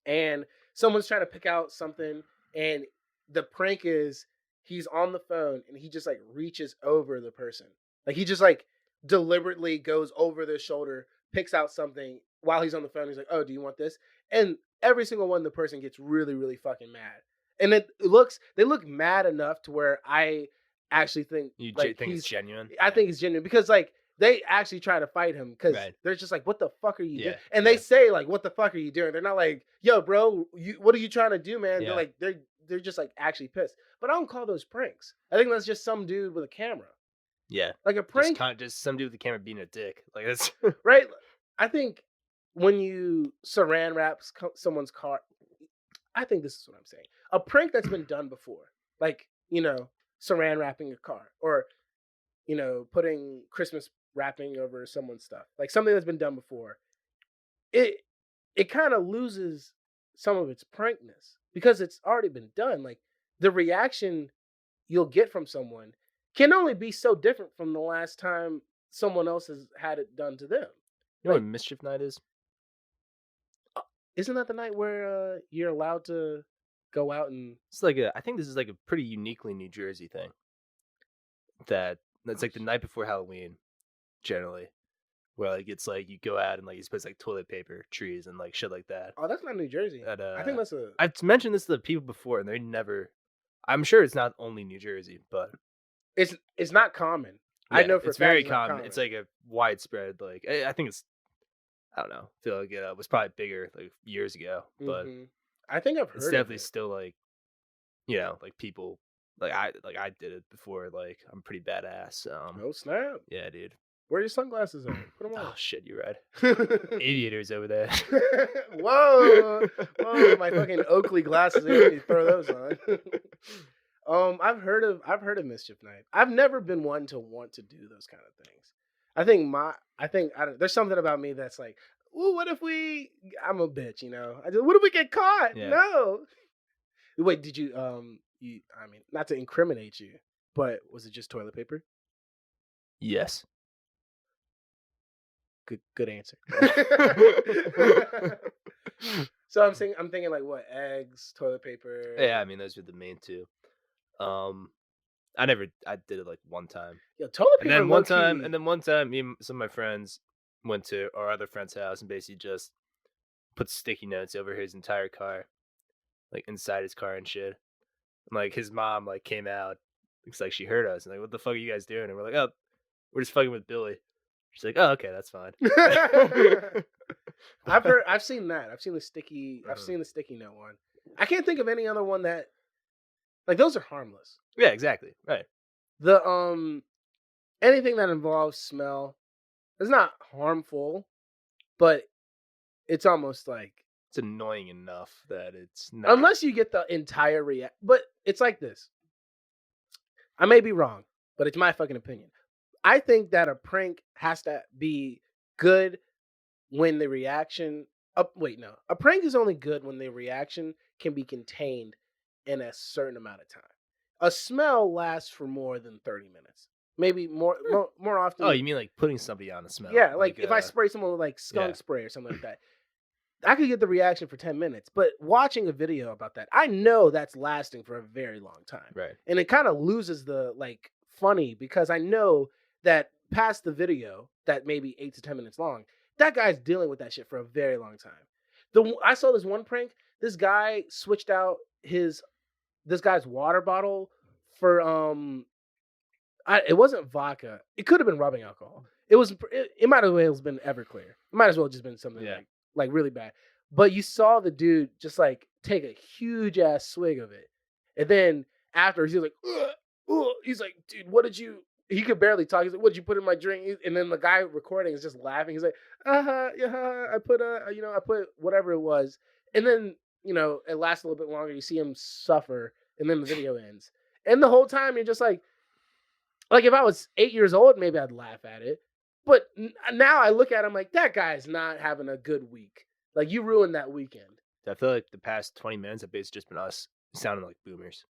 Speaker 2: and someone's trying to pick out something, and the prank is he's on the phone and he just like reaches over the person, like he just like deliberately goes over their shoulder, picks out something while he's on the phone. He's like, "Oh, do you want this?" And every single one, the person gets really, really fucking mad, and they look mad enough to where I actually think
Speaker 1: You
Speaker 2: like
Speaker 1: think it's genuine?
Speaker 2: I think he's genuine because like they actually try to fight him because
Speaker 1: Right.
Speaker 2: they're just like, "What the fuck are you doing?"
Speaker 1: Yeah,
Speaker 2: And
Speaker 1: yeah.
Speaker 2: they say like, "What the fuck are you doing?" They're not like, "Yo, bro, what are you trying to do, man?" They're
Speaker 1: Yeah.
Speaker 2: like, they're just like actually pissed. But I don't call those pranks. I think that's just some dude with a camera.
Speaker 1: Yeah.
Speaker 2: Like a
Speaker 1: Just
Speaker 2: prank,
Speaker 1: kind of just some dude with the camera being a dick. Like that's
Speaker 2: right? I think when you saran wrap someone's car, I think this is what I'm saying. A prank that's been done before, like saran wrapping a car, or putting Christmas wrapping over someone's stuff, like something that's been done before. It it kind of loses some of its prankness because it's already been done. Like the reaction you'll get from someone can only be so different from the last time someone else has had it done to them.
Speaker 1: you know what
Speaker 2: Like,
Speaker 1: mischief night is?
Speaker 2: isn't that the night where you're allowed to go out and
Speaker 1: It's like I think this is like a pretty uniquely New Jersey thing. That's like the night before Halloween, generally, where like it's like you go out and like you supposed like toilet paper, trees, and like shit like that.
Speaker 2: oh, that's not New Jersey.
Speaker 1: And
Speaker 2: I think that's a
Speaker 1: I've mentioned this to the people before, and they never. I'm sure it's not only New Jersey, but
Speaker 2: it's not common. I
Speaker 1: yeah,
Speaker 2: know for a
Speaker 1: it's
Speaker 2: fact
Speaker 1: very
Speaker 2: it's not
Speaker 1: common. It's like a widespread. Like I think it's. I don't know. I feel like it was probably bigger like years ago, but
Speaker 2: Mhm. I think I've
Speaker 1: it's
Speaker 2: heard of
Speaker 1: definitely
Speaker 2: it.
Speaker 1: still like like people like I did it before. Like I'm pretty badass.
Speaker 2: Oh snap!
Speaker 1: Yeah, dude.
Speaker 2: Where are your sunglasses at? Put them
Speaker 1: Oh
Speaker 2: on.
Speaker 1: shit, you're right. Aviators over there.
Speaker 2: Whoa, whoa! My fucking Oakley glasses. They need to throw those on. I've heard of Mischief Night. I've never been one to want to do those kind of things. I don't, there's something about me that's like, ooh, what if we? I'm a bitch, you know. What if we get caught?
Speaker 1: Yeah.
Speaker 2: No. Wait, did you I mean, not to incriminate you, but was it just toilet paper?
Speaker 1: Yes.
Speaker 2: Good answer. So I'm thinking like what, eggs, toilet paper.
Speaker 1: Yeah, I mean those are the main two. I did it like one time.
Speaker 2: Yo, toilet
Speaker 1: And
Speaker 2: paper
Speaker 1: then
Speaker 2: low
Speaker 1: one time, me and some of my friends went to our other friend's house and basically just put sticky notes over his entire car, like inside his car and shit. And like his mom like came out, looks like she heard us and like, what the fuck are you guys doing? And we're like, oh, we're just fucking with Billy. She's like, oh, okay, that's fine.
Speaker 2: I've seen that. I've seen the sticky note one. I can't think of any other one that like those are harmless.
Speaker 1: Yeah, exactly. Right.
Speaker 2: The anything that involves smell is not harmful, but it's almost like
Speaker 1: it's annoying enough that it's not.
Speaker 2: Unless you get the entire but it's like this. I may be wrong, but it's my fucking opinion. I think that a prank has to be good when the reaction. Wait, no. A prank is only good when the reaction can be contained in a certain amount of time. A smell lasts for more than 30 minutes. Maybe more often.
Speaker 1: Oh, you mean like putting somebody on a smell?
Speaker 2: Yeah, like if I spray someone with like skunk spray or something like that, I could get the reaction for 10 minutes. But watching a video about that, I know that's lasting for a very long time.
Speaker 1: Right.
Speaker 2: And it kind of loses the like funny because I know that past the video that maybe 8 to 10 minutes long, that guy's dealing with that shit for a very long time. I saw this one prank. This guy switched out this guy's water bottle for it wasn't vodka. It could have been rubbing alcohol. It might as well have been Everclear. It might as well have just been something like really bad. But you saw the dude just like take a huge ass swig of it, and then after he was like, ugh, ugh. He's like, dude, what did you? He could barely talk. He's like, what did you put in my drink? And then the guy recording is just laughing. He's like, yeah, I put I put whatever it was, and then it lasts a little bit longer. You see him suffer, and then the video ends. And the whole time you're just like if I was 8 years old, maybe I'd laugh at it. But now I look at him like, that guy's not having a good week. Like, you ruined that weekend.
Speaker 1: I feel like the past 20 minutes have basically just been us sounding like boomers.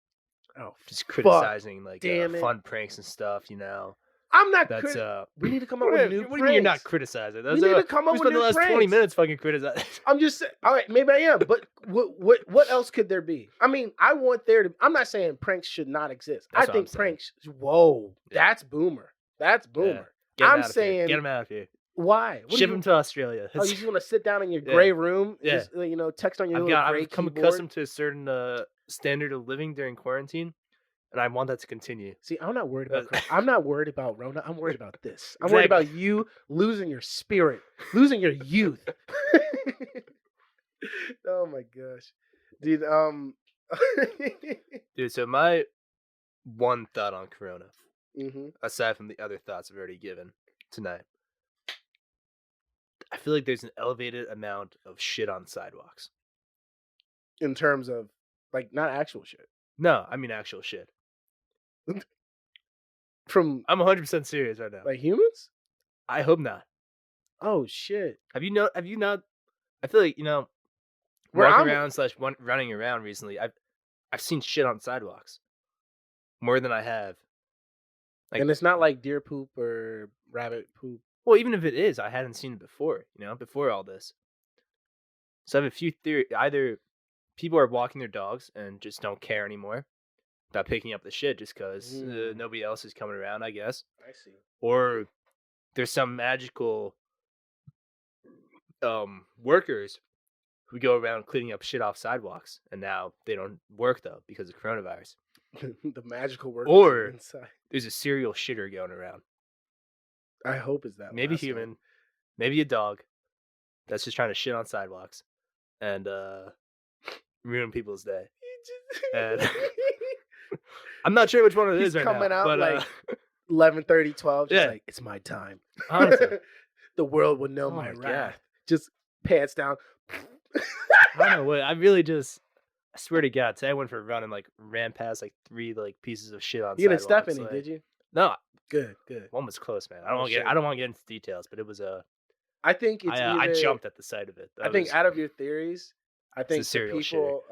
Speaker 2: Oh,
Speaker 1: just criticizing like fun pranks and stuff,
Speaker 2: I'm not.
Speaker 1: We
Speaker 2: need to come up with new pranks.
Speaker 1: What do you mean you're not criticizing?
Speaker 2: We need to come up with new pranks. We
Speaker 1: spent the last 20 minutes fucking criticizing.
Speaker 2: I'm just saying. All right, maybe I am, but what else could there be? I mean, I want there to. I'm not saying pranks should not exist. I think pranks. Whoa, that's boomer. That's boomer.
Speaker 1: Yeah.
Speaker 2: I'm saying,
Speaker 1: get them out of here.
Speaker 2: Why?
Speaker 1: Ship them to Australia.
Speaker 2: Oh, you just want to sit down in your gray room?
Speaker 1: Yeah.
Speaker 2: Just, text on your little gray
Speaker 1: I've become
Speaker 2: keyboard?
Speaker 1: accustomed to a certain standard of living during quarantine. And I want that to continue.
Speaker 2: See, I'm not worried about I'm not worried about Rona. I'm worried about this. I'm worried about you losing your spirit, losing your youth. Oh my gosh. Dude,
Speaker 1: Dude, so my one thought on Corona,
Speaker 2: mm-hmm.
Speaker 1: aside from the other thoughts I've already given tonight, I feel like there's an elevated amount of shit on sidewalks.
Speaker 2: In terms of, like, not actual shit.
Speaker 1: No, I mean actual shit.
Speaker 2: I'm
Speaker 1: 100% serious right now.
Speaker 2: Like humans?
Speaker 1: I hope not.
Speaker 2: Oh shit!
Speaker 1: Have you not? I feel like running around recently. I've seen shit on sidewalks more than I have.
Speaker 2: And it's not like deer poop or rabbit poop.
Speaker 1: Well, even if it is, I hadn't seen it before. Before all this. So I have a few theories. Either people are walking their dogs and just don't care anymore about picking up the shit just because nobody else is coming around, I guess.
Speaker 2: I see.
Speaker 1: Or there's some magical workers who go around cleaning up shit off sidewalks, and now they don't work, though, because of coronavirus.
Speaker 2: The magical workers
Speaker 1: or
Speaker 2: inside.
Speaker 1: There's a serial shitter going around.
Speaker 2: I hope it's that.
Speaker 1: Maybe human, one. Maybe a dog that's just trying to shit on sidewalks and ruin people's day. And I'm not sure which one it is right
Speaker 2: coming
Speaker 1: now.
Speaker 2: Out
Speaker 1: but,
Speaker 2: 11:30, 12, just
Speaker 1: Yeah.
Speaker 2: like, it's my time.
Speaker 1: Honestly.
Speaker 2: The world will know
Speaker 1: Oh
Speaker 2: my
Speaker 1: my God.
Speaker 2: wrath. Just pants down.
Speaker 1: I don't know what I really just. I swear to God, today I went for a run and like ran past like 3 like pieces of shit on
Speaker 2: You didn't step
Speaker 1: sidewalks.
Speaker 2: any,
Speaker 1: Like,
Speaker 2: did you?
Speaker 1: no,
Speaker 2: Good, good.
Speaker 1: one was close, man.
Speaker 2: Oh, shit.
Speaker 1: I don't want to get into details, but it was
Speaker 2: I think it's
Speaker 1: I
Speaker 2: either
Speaker 1: jumped at the sight of it.
Speaker 2: I
Speaker 1: That
Speaker 2: think
Speaker 1: was
Speaker 2: out of your theories, I
Speaker 1: a
Speaker 2: think the
Speaker 1: serial
Speaker 2: people.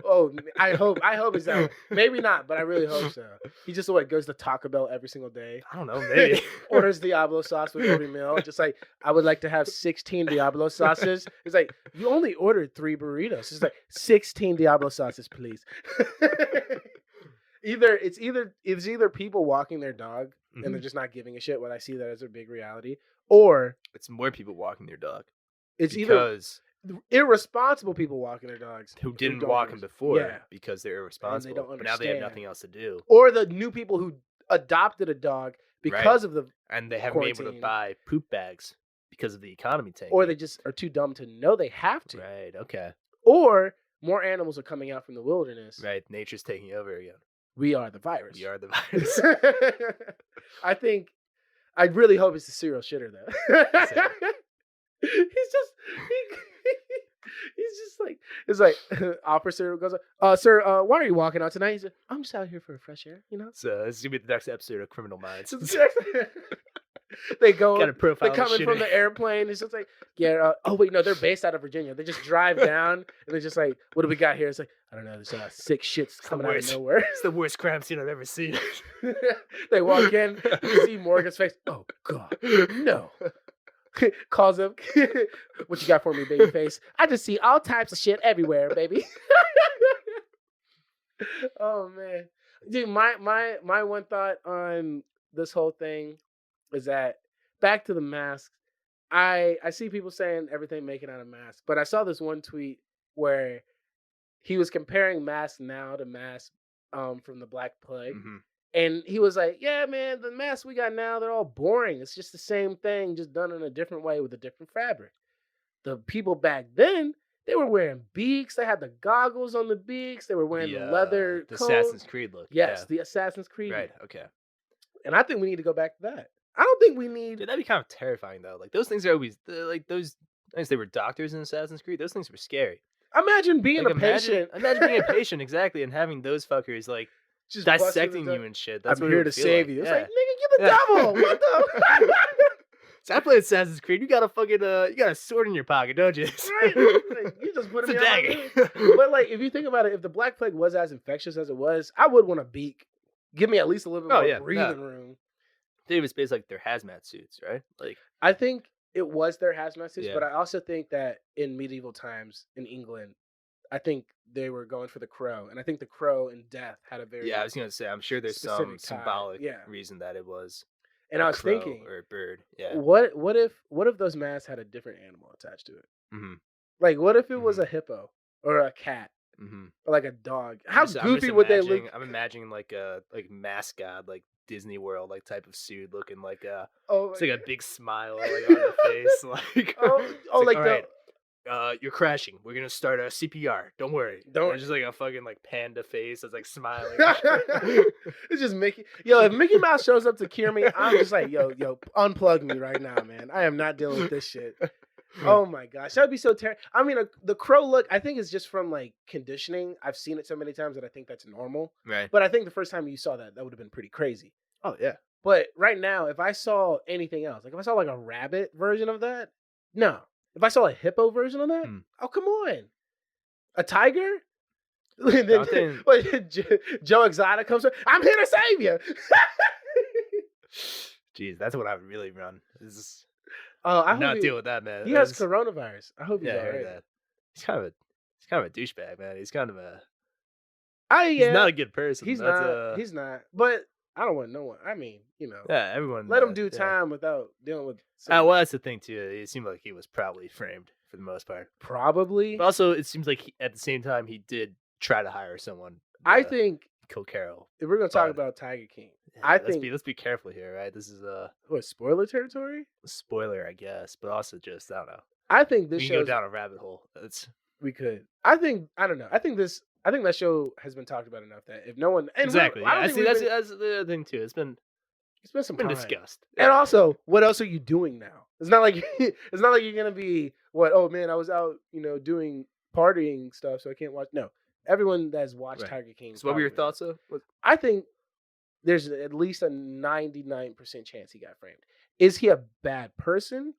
Speaker 2: Oh, I hope it's that. Maybe not, but I really hope so. He just goes to Taco Bell every single day.
Speaker 1: I don't know, maybe.
Speaker 2: Orders Diablo sauce with every meal. Just like, I would like to have 16 Diablo sauces. It's like, you only ordered 3 burritos. It's like 16 Diablo sauces, please. It's either people walking their dog and they're just not giving a shit. What I see that as a big reality, or
Speaker 1: It's more people walking their dog
Speaker 2: it's either
Speaker 1: because
Speaker 2: irresponsible people walking their dogs
Speaker 1: who didn't
Speaker 2: don't
Speaker 1: walk
Speaker 2: give
Speaker 1: them
Speaker 2: a-
Speaker 1: before
Speaker 2: yeah.
Speaker 1: because they're irresponsible.
Speaker 2: don't
Speaker 1: But now they have
Speaker 2: understand.
Speaker 1: nothing else to do,
Speaker 2: or the new people who adopted a dog because of the,
Speaker 1: and they haven't been able to
Speaker 2: Quarantine.
Speaker 1: buy poop bags because of the economy tank.
Speaker 2: or they just are too dumb to know they have to,
Speaker 1: Right. Okay.
Speaker 2: or more animals are coming out from the wilderness.
Speaker 1: Right. Nature's taking over again.
Speaker 2: We are the virus.
Speaker 1: We are the virus.
Speaker 2: I really hope it's the serial shitter though.
Speaker 1: Same.
Speaker 2: He's just like, it's like, officer goes, sir, why are you walking out tonight? He said, I'm just out here for fresh air, you know.
Speaker 1: So this is gonna be the next episode of Criminal Minds.
Speaker 2: They go,
Speaker 1: Got a profile.
Speaker 2: they're
Speaker 1: of
Speaker 2: coming from
Speaker 1: shitter.
Speaker 2: the airplane. It's just like, yeah. Oh wait, no, they're based out of Virginia. They just drive down and they're just like, what do we got here? It's like, I don't know. There's 6 shits
Speaker 1: the
Speaker 2: coming out of
Speaker 1: worst.
Speaker 2: nowhere.
Speaker 1: It's the worst crime scene I've ever seen.
Speaker 2: They walk in, you see Morgan's face. Oh God, no. Calls up. What you got for me, baby face? I just see all types of shit everywhere, baby. Oh man, dude. My one thought on this whole thing is that, back to the masks. I see people saying everything making out of masks, but I saw this one tweet where he was comparing masks now to masks from the Black Plague.
Speaker 1: Mhm.
Speaker 2: And he was like, yeah, man, the masks we got now, they're all boring. It's just the same thing, just done in a different way with a different fabric. The people back then, they were wearing beaks. They had the goggles on the beaks. They were wearing the leather
Speaker 1: the
Speaker 2: coat.
Speaker 1: Assassin's Creed look.
Speaker 2: Yes,
Speaker 1: Yeah.
Speaker 2: the Assassin's Creed.
Speaker 1: Right. Okay.
Speaker 2: And I think we need to go back to that. I don't think we need...
Speaker 1: Dude, that'd be kind of terrifying though. Like those things are always like those. I guess they were doctors in Assassin's Creed. Those things were scary.
Speaker 2: Imagine being
Speaker 1: Like,
Speaker 2: a patient.
Speaker 1: Imagine being a patient, exactly, and having those fuckers like
Speaker 2: Just busting
Speaker 1: dissecting
Speaker 2: the-
Speaker 1: you and shit. That's
Speaker 2: I'm
Speaker 1: what it
Speaker 2: here
Speaker 1: would
Speaker 2: to
Speaker 1: feel
Speaker 2: save
Speaker 1: like.
Speaker 2: you. It's
Speaker 1: Yeah.
Speaker 2: like, nigga, you're the
Speaker 1: Yeah.
Speaker 2: devil. What the...
Speaker 1: So I played Assassin's Creed. You got a fucking you got a sword in your pocket, don't you?
Speaker 2: Right? Like, you just put
Speaker 1: It's
Speaker 2: me
Speaker 1: a
Speaker 2: on my
Speaker 1: dagger.
Speaker 2: knee. But like, if you think about it, if the Black Plague was as infectious as it was, I would want a beak. Give me at least a little bit
Speaker 1: Oh,
Speaker 2: more
Speaker 1: yeah,
Speaker 2: breathing room.
Speaker 1: They was based like their hazmat suits, right? Like
Speaker 2: I think it was their hazmat suits,
Speaker 1: Yeah.
Speaker 2: but I also think that in medieval times in England, I think they were going for the crow, and I think the crow and death had a very...
Speaker 1: yeah, I was gonna say, I'm sure there's some
Speaker 2: specific tie,
Speaker 1: symbolic
Speaker 2: yeah.
Speaker 1: reason that it was.
Speaker 2: And
Speaker 1: a
Speaker 2: I was
Speaker 1: crow
Speaker 2: thinking,
Speaker 1: or a bird. Yeah.
Speaker 2: what if those masks had a different animal attached to it?
Speaker 1: Mm-hmm.
Speaker 2: Like, what if it was a hippo or a cat
Speaker 1: Mm-hmm.
Speaker 2: or like a dog? How
Speaker 1: I'm
Speaker 2: goofy
Speaker 1: just
Speaker 2: would they look?
Speaker 1: I'm imagining like a mascot, like Disney World, like type of suit, looking like
Speaker 2: Oh,
Speaker 1: it's like a big smile like on the face, like
Speaker 2: oh, like
Speaker 1: all
Speaker 2: the...
Speaker 1: right, you're crashing. We're gonna start a CPR. Don't worry.
Speaker 2: Don't-
Speaker 1: It's just like a fucking like panda face that's like smiling.
Speaker 2: It's just Mickey. Yo, if Mickey Mouse shows up to cure me, I'm just like, yo, unplug me right now, man. I am not dealing with this shit. Oh my gosh, that'd be so terrible. I mean, the crow look, I think, is just from like conditioning. I've seen it so many times that I think that's normal.
Speaker 1: Right.
Speaker 2: But I think the first time you saw that would have been pretty crazy.
Speaker 1: Oh yeah.
Speaker 2: But right now, if I saw anything else, like if I saw like a rabbit version of that, no. If I saw a hippo version of that, oh come on, a tiger. And then,
Speaker 1: Something-
Speaker 2: Joe Exotic comes. I'm here to save you.
Speaker 1: Jeez, that's what I would really run. This is
Speaker 2: Oh, I
Speaker 1: not
Speaker 2: hope
Speaker 1: deal with that, man.
Speaker 2: he has
Speaker 1: That's-
Speaker 2: coronavirus. I hope he's
Speaker 1: Yeah, I
Speaker 2: all
Speaker 1: heard
Speaker 2: right.
Speaker 1: that. He's kind of a douchebag, man. He's kind of a.
Speaker 2: Yeah,
Speaker 1: He's not a good person.
Speaker 2: He's
Speaker 1: That's
Speaker 2: not. He's not. But I don't want no one. I mean,
Speaker 1: Yeah, everyone.
Speaker 2: let him do
Speaker 1: yeah.
Speaker 2: time without dealing with.
Speaker 1: Well, that's the thing too. It seemed like he was probably framed for the most part.
Speaker 2: Probably.
Speaker 1: But also, it seems like at the same time he did try to hire someone.
Speaker 2: I
Speaker 1: to
Speaker 2: think
Speaker 1: kill Carol.
Speaker 2: if we're gonna talk
Speaker 1: but-
Speaker 2: about Tiger King,
Speaker 1: Yeah,
Speaker 2: I think
Speaker 1: let's be careful here, right? This is a
Speaker 2: what, spoiler territory.
Speaker 1: spoiler, I guess, but also just I don't know.
Speaker 2: I think this
Speaker 1: We can go
Speaker 2: shows
Speaker 1: down a rabbit hole. It's
Speaker 2: we could. I don't know. I think that show has been talked about enough that if no one... And
Speaker 1: exactly.
Speaker 2: I don't
Speaker 1: Yeah,
Speaker 2: think
Speaker 1: see,
Speaker 2: we've
Speaker 1: that's
Speaker 2: been-
Speaker 1: that's the other thing too. It's been
Speaker 2: Spend some
Speaker 1: been
Speaker 2: time.
Speaker 1: discussed.
Speaker 2: And
Speaker 1: Yeah.
Speaker 2: also, what else are you doing now? It's not like it's not like you're gonna be what? Oh man, I was out, doing partying stuff, so I can't watch. No, everyone that's watched
Speaker 1: Right.
Speaker 2: Tiger King
Speaker 1: So what were your
Speaker 2: probably has.
Speaker 1: thoughts though?
Speaker 2: I think there's at least a 99% chance he got framed. Is he a bad person?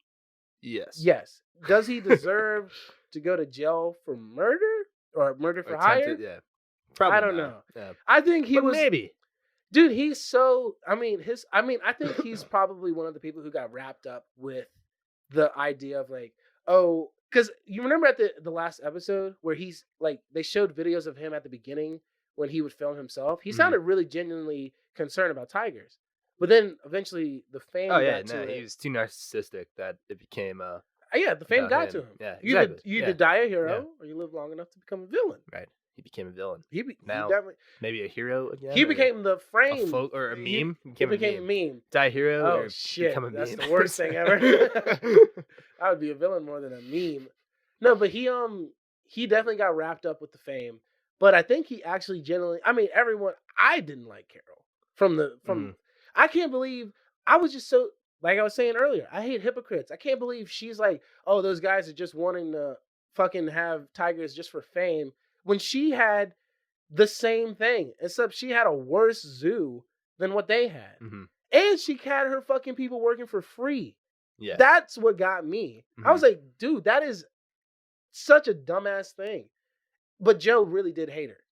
Speaker 1: Yes.
Speaker 2: Yes. Does he deserve to go to jail for murder or murder
Speaker 1: Or
Speaker 2: for
Speaker 1: attempted,
Speaker 2: hire?
Speaker 1: yeah.
Speaker 2: I
Speaker 1: Probably
Speaker 2: don't
Speaker 1: not.
Speaker 2: know.
Speaker 1: Yeah.
Speaker 2: I think he
Speaker 1: But
Speaker 2: was
Speaker 1: maybe.
Speaker 2: dude, he's so I think he's probably one of the people who got wrapped up with the idea of like, oh, because you remember at the last episode where he's like they showed videos of him at the beginning when he would film himself. He
Speaker 1: Mhm.
Speaker 2: sounded really genuinely concerned about tigers. But then eventually the
Speaker 1: Oh
Speaker 2: fame
Speaker 1: yeah,
Speaker 2: got
Speaker 1: no,
Speaker 2: to
Speaker 1: he
Speaker 2: it.
Speaker 1: was too narcissistic that it became
Speaker 2: Yeah, the fame
Speaker 1: about
Speaker 2: got to
Speaker 1: him.
Speaker 2: him.
Speaker 1: Yeah,
Speaker 2: You either
Speaker 1: exactly.
Speaker 2: you either
Speaker 1: Yeah.
Speaker 2: die a hero
Speaker 1: Yeah.
Speaker 2: or you live long enough to become a villain.
Speaker 1: Right. He became a villain.
Speaker 2: He
Speaker 1: Now
Speaker 2: definitely
Speaker 1: maybe a hero again,
Speaker 2: he
Speaker 1: or
Speaker 2: became the
Speaker 1: a
Speaker 2: frame.
Speaker 1: folk or a
Speaker 2: He,
Speaker 1: meme. He
Speaker 2: he
Speaker 1: became a
Speaker 2: became a
Speaker 1: meme.
Speaker 2: meme.
Speaker 1: Die a hero
Speaker 2: Oh
Speaker 1: or
Speaker 2: shit,
Speaker 1: become a
Speaker 2: that's
Speaker 1: meme.
Speaker 2: the worst thing ever. I would be a villain more than a meme. No, but he definitely got wrapped up with the fame. But I think he actually genuinely. I mean, everyone. I didn't like Carol from.
Speaker 1: Mhm.
Speaker 2: I can't believe I was just so like I was saying earlier. I hate hypocrites. I can't believe she's like, oh, those guys are just wanting to fucking have tigers just for fame. When she had the same thing, except she had a worse zoo than what they had.
Speaker 1: Mhm.
Speaker 2: And she had her fucking people working for free.
Speaker 1: Yeah.
Speaker 2: That's what got me. I was
Speaker 1: Mhm.
Speaker 2: like, dude, that is such a dumbass thing. But Joe really did hate her.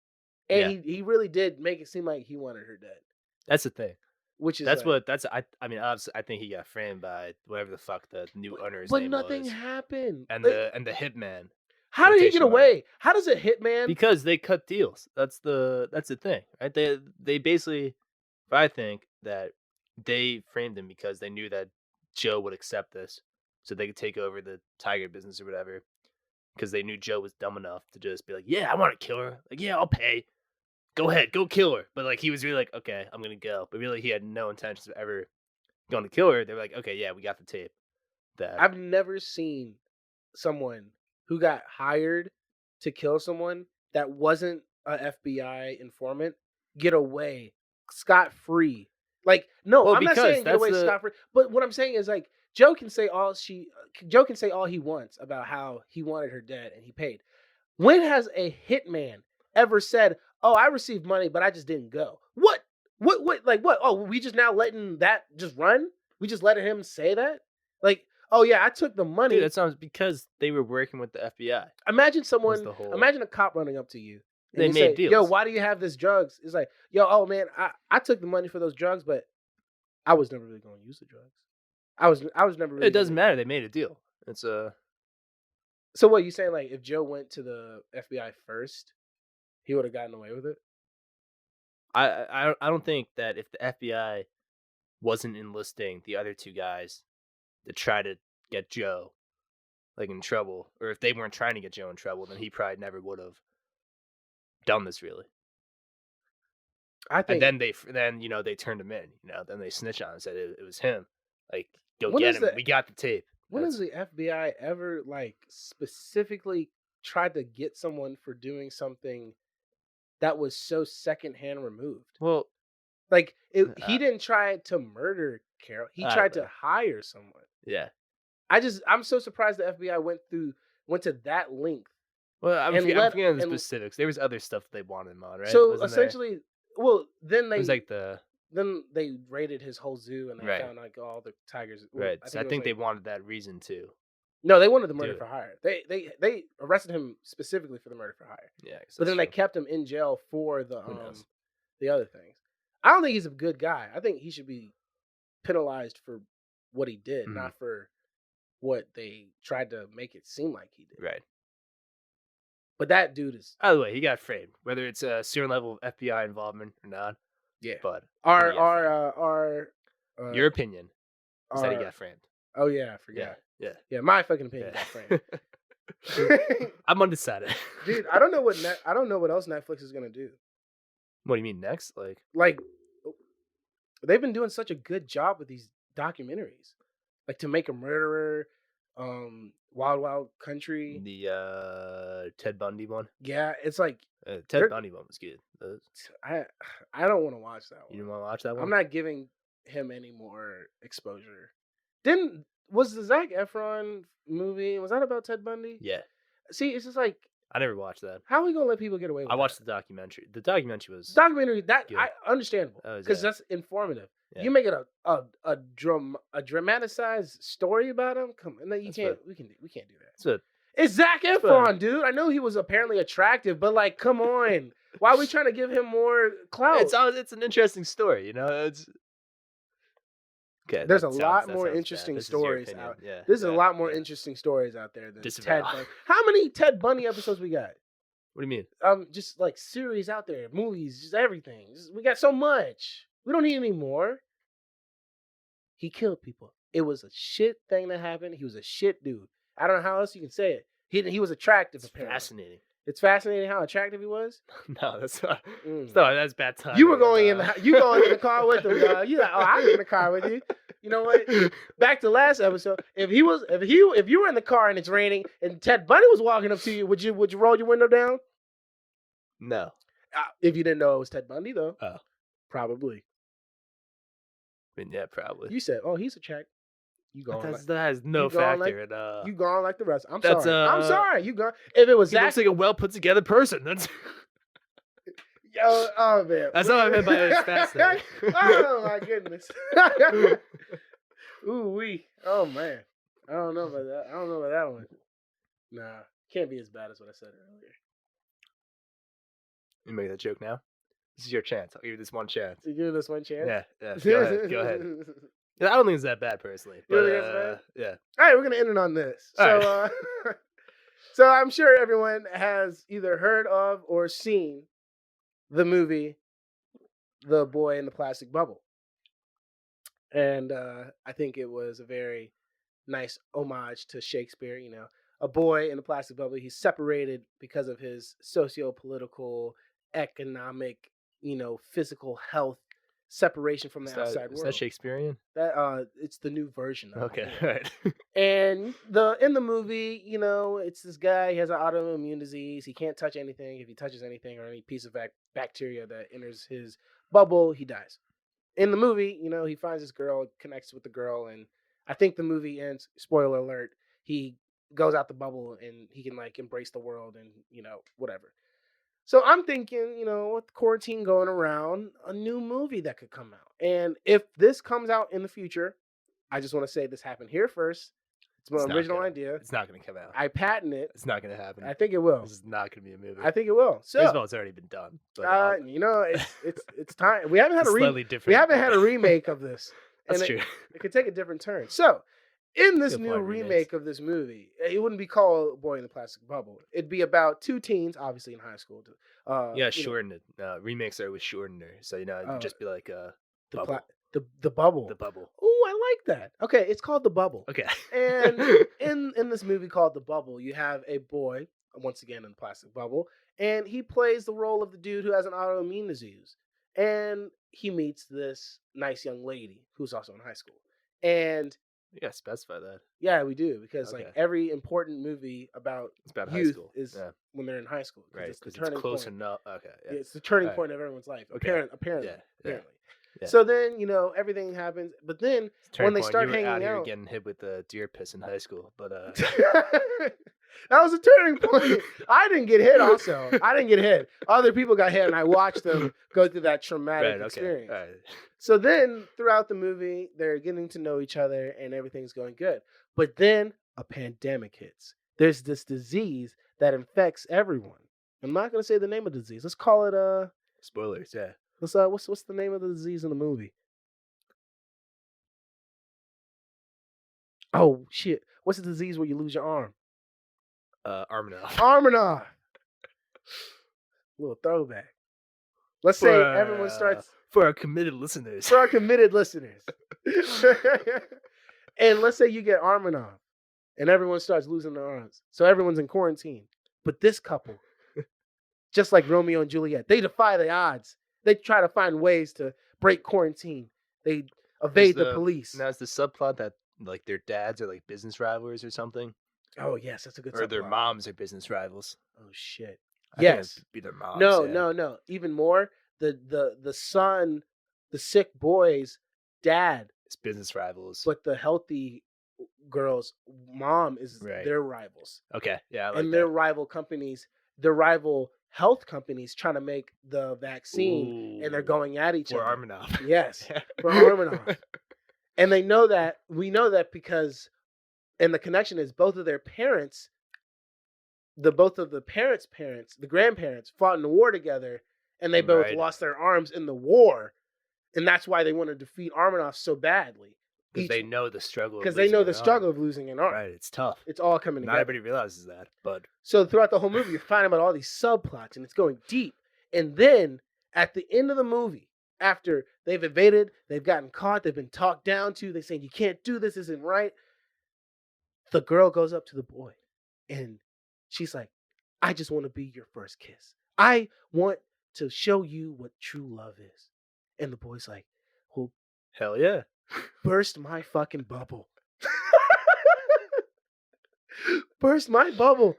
Speaker 2: And
Speaker 1: Yeah.
Speaker 2: he really did make it seem like he wanted her dead.
Speaker 1: That's the thing.
Speaker 2: Which is
Speaker 1: That's
Speaker 2: like,
Speaker 1: what. I mean, obviously, I think he got framed by whatever the fuck the new owner's
Speaker 2: but
Speaker 1: name
Speaker 2: nothing
Speaker 1: was,
Speaker 2: happened.
Speaker 1: and
Speaker 2: Like,
Speaker 1: the hitman
Speaker 2: how did he get
Speaker 1: quotation mark.
Speaker 2: away? How does a hitman?
Speaker 1: Because they cut deals. That's the thing, right? They basically, I think that they framed him because they knew that Joe would accept this, so they could take over the tiger business or whatever. Because they knew Joe was dumb enough to just be like, "Yeah, I want to kill her. Like, yeah, I'll pay. Go ahead, go kill her." But like, he was really like, "Okay, I'm gonna go." But really, he had no intentions of ever going to kill her. They were like, "Okay, yeah, we got the tape." That
Speaker 2: I've never seen someone who got hired to kill someone that wasn't a FBI informant get away scot free. Like, no,
Speaker 1: well,
Speaker 2: I'm not
Speaker 1: because
Speaker 2: saying get
Speaker 1: that's
Speaker 2: away
Speaker 1: the
Speaker 2: scot free, but what I'm saying is like Joe can say all he wants about how he wanted her dead and he paid. When has a hitman ever said, "Oh, I received money, but I just didn't go"? What? What? Like what? Oh, we just now letting that just run? We just letting him say that? Like, oh yeah, I took the
Speaker 1: dude.
Speaker 2: money.
Speaker 1: That sounds because they were working with the FBI.
Speaker 2: Imagine
Speaker 1: Was
Speaker 2: someone,
Speaker 1: the whole
Speaker 2: imagine a cop running up to you and
Speaker 1: they
Speaker 2: they
Speaker 1: made
Speaker 2: say, "Yo,
Speaker 1: deals.
Speaker 2: why do you have this drugs?" It's like, "Yo, oh man, I took the money for those drugs, but I was never really going to use the drugs. I was never really
Speaker 1: It
Speaker 2: going
Speaker 1: doesn't
Speaker 2: to."
Speaker 1: matter. They made a deal. It's
Speaker 2: So what you saying? Like, if Joe went to the FBI first, he would have gotten away with it?
Speaker 1: I don't think that if the FBI wasn't enlisting the other two guys to try to get Joe like in trouble, or if they weren't trying to get Joe in trouble, then he probably never would have done this really.
Speaker 2: I
Speaker 1: And
Speaker 2: think
Speaker 1: then they turned him in. Then they snitched on him and said it was him. Like, go
Speaker 2: when
Speaker 1: get
Speaker 2: is
Speaker 1: him.
Speaker 2: the
Speaker 1: We got the tape.
Speaker 2: when has
Speaker 1: That's
Speaker 2: the FBI ever like specifically tried to get someone for doing something that was so secondhand removed?
Speaker 1: well,
Speaker 2: Like he
Speaker 1: uh,
Speaker 2: didn't try to murder Carol. He
Speaker 1: I don't
Speaker 2: tried to
Speaker 1: know.
Speaker 2: hire someone.
Speaker 1: Yeah.
Speaker 2: I'm so surprised the FBI went to that length
Speaker 1: Well,
Speaker 2: and
Speaker 1: I'm
Speaker 2: let
Speaker 1: forgetting the
Speaker 2: and
Speaker 1: specifics. There was other stuff they wanted him on, right?
Speaker 2: so
Speaker 1: Wasn't there?
Speaker 2: essentially, well,
Speaker 1: It was like the
Speaker 2: then they raided his whole zoo and they
Speaker 1: right,
Speaker 2: found like all the tigers. Well,
Speaker 1: right.
Speaker 2: I
Speaker 1: So
Speaker 2: think
Speaker 1: I
Speaker 2: it was
Speaker 1: think they
Speaker 2: like
Speaker 1: wanted that reason to
Speaker 2: no, they wanted the
Speaker 1: do
Speaker 2: murder for
Speaker 1: it.
Speaker 2: hire. They arrested him specifically for the murder for hire.
Speaker 1: Yeah, I guess
Speaker 2: But
Speaker 1: that's
Speaker 2: then they
Speaker 1: true.
Speaker 2: kept him in jail for
Speaker 1: Who knows?
Speaker 2: the other things. I don't think he's a good guy. I think he should be penalized for what he did,
Speaker 1: Mhm.
Speaker 2: not for what they tried to make it seem like he did.
Speaker 1: Right.
Speaker 2: But that dude is
Speaker 1: By the way, he got framed, whether it's a certain level of FBI involvement or not.
Speaker 2: yeah.
Speaker 1: But I think
Speaker 2: Our
Speaker 1: he got framed. Your
Speaker 2: uh
Speaker 1: opinion is that he
Speaker 2: our
Speaker 1: got framed.
Speaker 2: oh yeah, I
Speaker 1: Yeah,
Speaker 2: forgot.
Speaker 1: yeah,
Speaker 2: Yeah, my fucking opinion got
Speaker 1: yeah.
Speaker 2: framed.
Speaker 1: I'm undecided.
Speaker 2: Dude, I don't know I don't know what else Netflix is gonna do.
Speaker 1: What do you mean next? Like
Speaker 2: Like they've been doing such a good job with these documentaries. Like To Make a Murderer, Wild Wild Country.
Speaker 1: the Ted Bundy one?
Speaker 2: Yeah, it's like
Speaker 1: Ted
Speaker 2: they're
Speaker 1: Bundy one was good.
Speaker 2: I I don't want to watch that
Speaker 1: You
Speaker 2: one.
Speaker 1: didn't want to watch that
Speaker 2: I'm
Speaker 1: one?
Speaker 2: not giving him any more exposure. Was the Zac Efron movie, was that about Ted Bundy?
Speaker 1: Yeah,
Speaker 2: See, it's just like,
Speaker 1: I never watched that.
Speaker 2: how are we gonna let people get away with
Speaker 1: I
Speaker 2: that?
Speaker 1: watched the documentary. The documentary was
Speaker 2: Documentary, that
Speaker 1: good.
Speaker 2: I understandable
Speaker 1: That was,
Speaker 2: because
Speaker 1: yeah.
Speaker 2: that's informative.
Speaker 1: Yeah.
Speaker 2: You make it a dramatized story about him. Come on, no, you
Speaker 1: That's
Speaker 2: can't.
Speaker 1: what-
Speaker 2: We can't do that.
Speaker 1: It's a
Speaker 2: It's Zac
Speaker 1: what-
Speaker 2: Efron, dude. I know he was apparently attractive, but like, come on, why are we trying to give him more clout?
Speaker 1: it's an interesting story, you know. It's okay.
Speaker 2: There's
Speaker 1: that
Speaker 2: a
Speaker 1: sounds-
Speaker 2: lot
Speaker 1: that
Speaker 2: more
Speaker 1: sounds
Speaker 2: interesting
Speaker 1: bad. This is your
Speaker 2: stories
Speaker 1: opinion.
Speaker 2: out.
Speaker 1: Yeah,
Speaker 2: There's a
Speaker 1: yeah,
Speaker 2: lot more
Speaker 1: yeah.
Speaker 2: interesting stories out there than
Speaker 1: Disavow.
Speaker 2: Ted Bundy. How many Ted Bundy episodes we got?
Speaker 1: What do you mean?
Speaker 2: Just like series out there, movies, just everything. We got so much. We don't need any more. He killed people. It was a shit thing that happened. He was a shit dude. I don't know how else you can say it. He was attractive.
Speaker 1: It's
Speaker 2: apparently.
Speaker 1: fascinating.
Speaker 2: It's fascinating how attractive he was.
Speaker 1: No, that's not.
Speaker 2: Mm.
Speaker 1: No, that's bad time.
Speaker 2: You were going in the car with him, dog. You like, oh, I'm in the car with you. You know what? Back to last episode. If you were in the car and it's raining and Ted Bundy was walking up to you, would you roll your window down?
Speaker 1: No.
Speaker 2: If you didn't know it was Ted Bundy, though.
Speaker 1: Oh.
Speaker 2: Probably.
Speaker 1: I mean, yeah, probably.
Speaker 2: You said, "Oh, he's a check." You gone?
Speaker 1: That has no
Speaker 2: you gone
Speaker 1: factor.
Speaker 2: You gone like the rest. I'm
Speaker 1: That's,
Speaker 2: sorry. I'm sorry. You gone. If it was
Speaker 1: he
Speaker 2: Zach,
Speaker 1: looks like a well put together person. That's
Speaker 2: yo, oh man,
Speaker 1: that's all I meant by it's fascinating.
Speaker 2: Oh my goodness. Ooh wee. Oh man. I don't know about that. I don't know about that one. Nah, can't be as bad as what I said earlier.
Speaker 1: You make that joke now. This is your chance. I'll give you this one chance.
Speaker 2: You give this one chance.
Speaker 1: Yeah. Go ahead. Go ahead. Yeah, I don't think it's that bad personally,
Speaker 2: You
Speaker 1: but
Speaker 2: don't think it's bad?
Speaker 1: yeah.
Speaker 2: All right, we're gonna end it on this.
Speaker 1: All
Speaker 2: So, so I'm sure everyone has either heard of or seen the movie "The Boy in the Plastic Bubble," and I think it was a very nice homage to Shakespeare. You know, a boy in a plastic bubble. He's separated because of his socio-political, economic, physical health separation from the outside
Speaker 1: Is
Speaker 2: world.
Speaker 1: that Shakespearean?
Speaker 2: That it's the new version of
Speaker 1: Okay,
Speaker 2: it.
Speaker 1: all right.
Speaker 2: And in the movie, it's this guy. He has an autoimmune disease. He can't touch anything. If he touches anything or any piece of bacteria that enters his bubble, he dies. In the movie, he finds this girl, connects with the girl, and I think the movie ends. Spoiler alert: he goes out the bubble and he can like embrace the world and whatever. So I'm thinking, with quarantine going around, a new movie that could come out. And if this comes out in the future, I just want to say this happened here first. It's my original idea.
Speaker 1: It's not going to come out.
Speaker 2: I patent it.
Speaker 1: It's not going to happen.
Speaker 2: I think it will.
Speaker 1: This is not going to be a movie.
Speaker 2: I think it will. So,
Speaker 1: first of all, it's already been done. But
Speaker 2: it's time. We haven't had
Speaker 1: different.
Speaker 2: We haven't had a remake of this.
Speaker 1: That's
Speaker 2: and
Speaker 1: true.
Speaker 2: It could take a different turn. So, in this
Speaker 1: Good
Speaker 2: new
Speaker 1: point,
Speaker 2: remake
Speaker 1: remakes.
Speaker 2: of this movie, it wouldn't be called Boy in the Plastic Bubble. It'd be about two teens, obviously in high school.
Speaker 1: Shorten it. Remakes are with shortener, so it'd just be like bubble.
Speaker 2: The bubble.
Speaker 1: The bubble.
Speaker 2: Oh, I like that. Okay, it's called The Bubble.
Speaker 1: Okay.
Speaker 2: And in this movie called The Bubble, you have a boy, once again in the plastic bubble, and he plays the role of the dude who has an autoimmune disease. And he meets this nice young lady who's also in high school. And
Speaker 1: you gotta specify that.
Speaker 2: Yeah, we do, because
Speaker 1: Okay.
Speaker 2: like every important movie about
Speaker 1: It's about
Speaker 2: youth
Speaker 1: high school.
Speaker 2: is when they're in high school.
Speaker 1: Right,
Speaker 2: It's the
Speaker 1: because it's
Speaker 2: turning
Speaker 1: close
Speaker 2: point.
Speaker 1: enough. Okay, yeah.
Speaker 2: It's the turning
Speaker 1: Right.
Speaker 2: point of everyone's life.
Speaker 1: Okay.
Speaker 2: Apparently.
Speaker 1: Yeah.
Speaker 2: Apparently.
Speaker 1: Yeah.
Speaker 2: So then, everything happens. But then
Speaker 1: Turning
Speaker 2: when they
Speaker 1: point,
Speaker 2: start
Speaker 1: you were
Speaker 2: hanging
Speaker 1: out here
Speaker 2: out,
Speaker 1: getting hit with the deer piss in high school, but
Speaker 2: that was a turning point. I didn't get hit also. I didn't get hit. Other people got hit and I watched them go through that traumatic
Speaker 1: right, okay.
Speaker 2: experience.
Speaker 1: All right.
Speaker 2: So then throughout the movie, they're getting to know each other and everything's going good. But then a pandemic hits. There's this disease that infects everyone. I'm not going to say the name of the disease. Let's call it
Speaker 1: Spoilers, yeah.
Speaker 2: what's the name of the disease in the movie? Oh shit. What's the disease where you lose your arm?
Speaker 1: Armanoff.
Speaker 2: Armanoff. Little throwback. Let's say everyone starts
Speaker 1: for our committed listeners.
Speaker 2: For our committed listeners. And let's say you get Armanoff and everyone starts losing their arms. So everyone's in quarantine. But this couple, just like Romeo and Juliet, they defy the odds. They try to find ways to break quarantine. They evade the police.
Speaker 1: Now, is the subplot that like their dads are like business rivals or something?
Speaker 2: Oh, yes, that's a good subplot.
Speaker 1: Or their moms are business rivals.
Speaker 2: Oh, shit.
Speaker 1: I think
Speaker 2: Yes.
Speaker 1: it'd be their moms.
Speaker 2: No. Even more, the son, the sick boy's dad,
Speaker 1: It's business rivals.
Speaker 2: but the healthy girl's mom is
Speaker 1: Right.
Speaker 2: their rivals.
Speaker 1: Okay. Yeah, I like
Speaker 2: And their
Speaker 1: that.
Speaker 2: rival companies, their rival health companies trying to make the vaccine, and they're
Speaker 1: Ooh.
Speaker 2: going at each
Speaker 1: For
Speaker 2: other.
Speaker 1: Armanoff.
Speaker 2: Yes, for Armanoff. And they know that, we know that because, and the connection is both of their parents, both of the parents' parents, the grandparents fought in the war together, and they both
Speaker 1: Right.
Speaker 2: lost their arms in the war. And that's why they want to defeat Armanoff so badly.
Speaker 1: Because they know the struggle.
Speaker 2: Because they know the struggle of losing an arm.
Speaker 1: Right. It's tough.
Speaker 2: It's all coming
Speaker 1: Not
Speaker 2: together.
Speaker 1: everybody realizes that, but
Speaker 2: So throughout the whole movie, you're finding about all these subplots, and it's going deep. And then at the end of the movie, after they've evaded, they've gotten caught, they've been talked down to, they saying, you can't do this, isn't right. The girl goes up to the boy, and she's like, I just want to be your first kiss. I want to show you what true love is. And the boy's like, well,
Speaker 1: hell yeah.
Speaker 2: burst my fucking bubble. Burst my bubble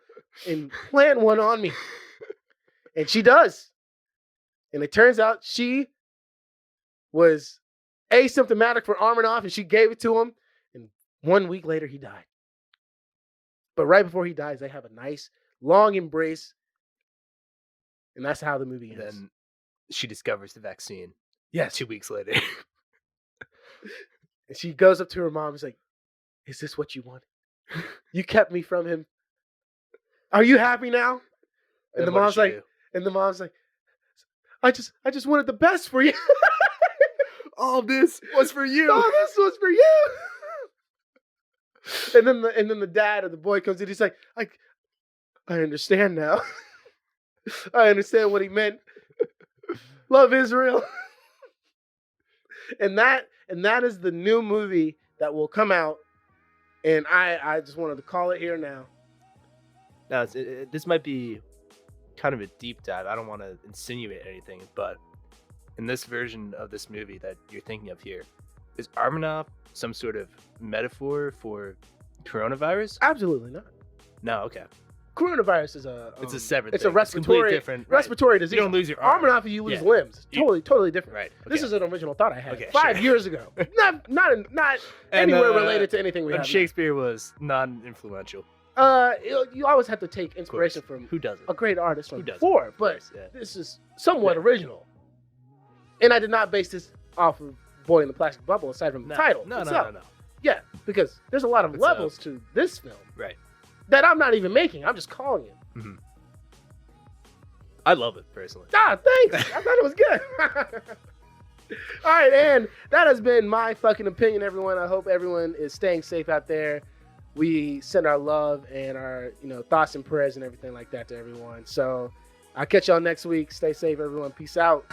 Speaker 2: and plant one on me. And she does. And it turns out she was asymptomatic for Armanoff, and she gave it to him. And 1 week later, he died. But right before he dies, they have a nice, long embrace. And that's how the movie ends.
Speaker 1: Then she discovers the vaccine.
Speaker 2: Yes.
Speaker 1: 2 weeks later.
Speaker 2: And she goes up to her mom and is like, is this what you wanted? You kept me from him. Are you happy now? And the mom's like, I just wanted the best for you.
Speaker 1: All this was for you.
Speaker 2: All this was for you. And then the dad of the boy comes in. He's like, I understand now. I understand what he meant. Love Israel. And that is the new movie that will come out. And I just wanted to call it here now.
Speaker 1: Now, this might be kind of a deep dive. I don't want to insinuate anything, but in this version of this movie that you're thinking of here, is Armanoff some sort of metaphor for coronavirus?
Speaker 2: Absolutely not.
Speaker 1: No, okay.
Speaker 2: Coronavirus is
Speaker 1: it's a separate.
Speaker 2: It's
Speaker 1: thing.
Speaker 2: a respiratory
Speaker 1: different.
Speaker 2: respiratory disease.
Speaker 1: You don't lose your arm.
Speaker 2: Armanoff, you lose limbs. Totally different.
Speaker 1: Right. Okay.
Speaker 2: This is an original thought I had
Speaker 1: Okay,
Speaker 2: 5
Speaker 1: sure.
Speaker 2: years ago. not
Speaker 1: And,
Speaker 2: anywhere related to anything we
Speaker 1: and
Speaker 2: have.
Speaker 1: Shakespeare was non-influential.
Speaker 2: You always have to take inspiration from
Speaker 1: Who doesn't?
Speaker 2: a great artist from
Speaker 1: Who doesn't?
Speaker 2: before, but
Speaker 1: Of course, yeah.
Speaker 2: this is somewhat original. And I did not base this off of Boy in the Plastic Bubble, aside from the title.
Speaker 1: No.
Speaker 2: Yeah, because there's a lot of levels to this film.
Speaker 1: Right.
Speaker 2: That I'm not even making. I'm just calling it.
Speaker 1: Mm-hmm. I love it personally.
Speaker 2: Thanks. I thought it was good. All right, and that has been my fucking opinion, everyone. I hope everyone is staying safe out there. We send our love and our, thoughts and prayers and everything like that to everyone. So I'll catch y'all next week. Stay safe, everyone. Peace out.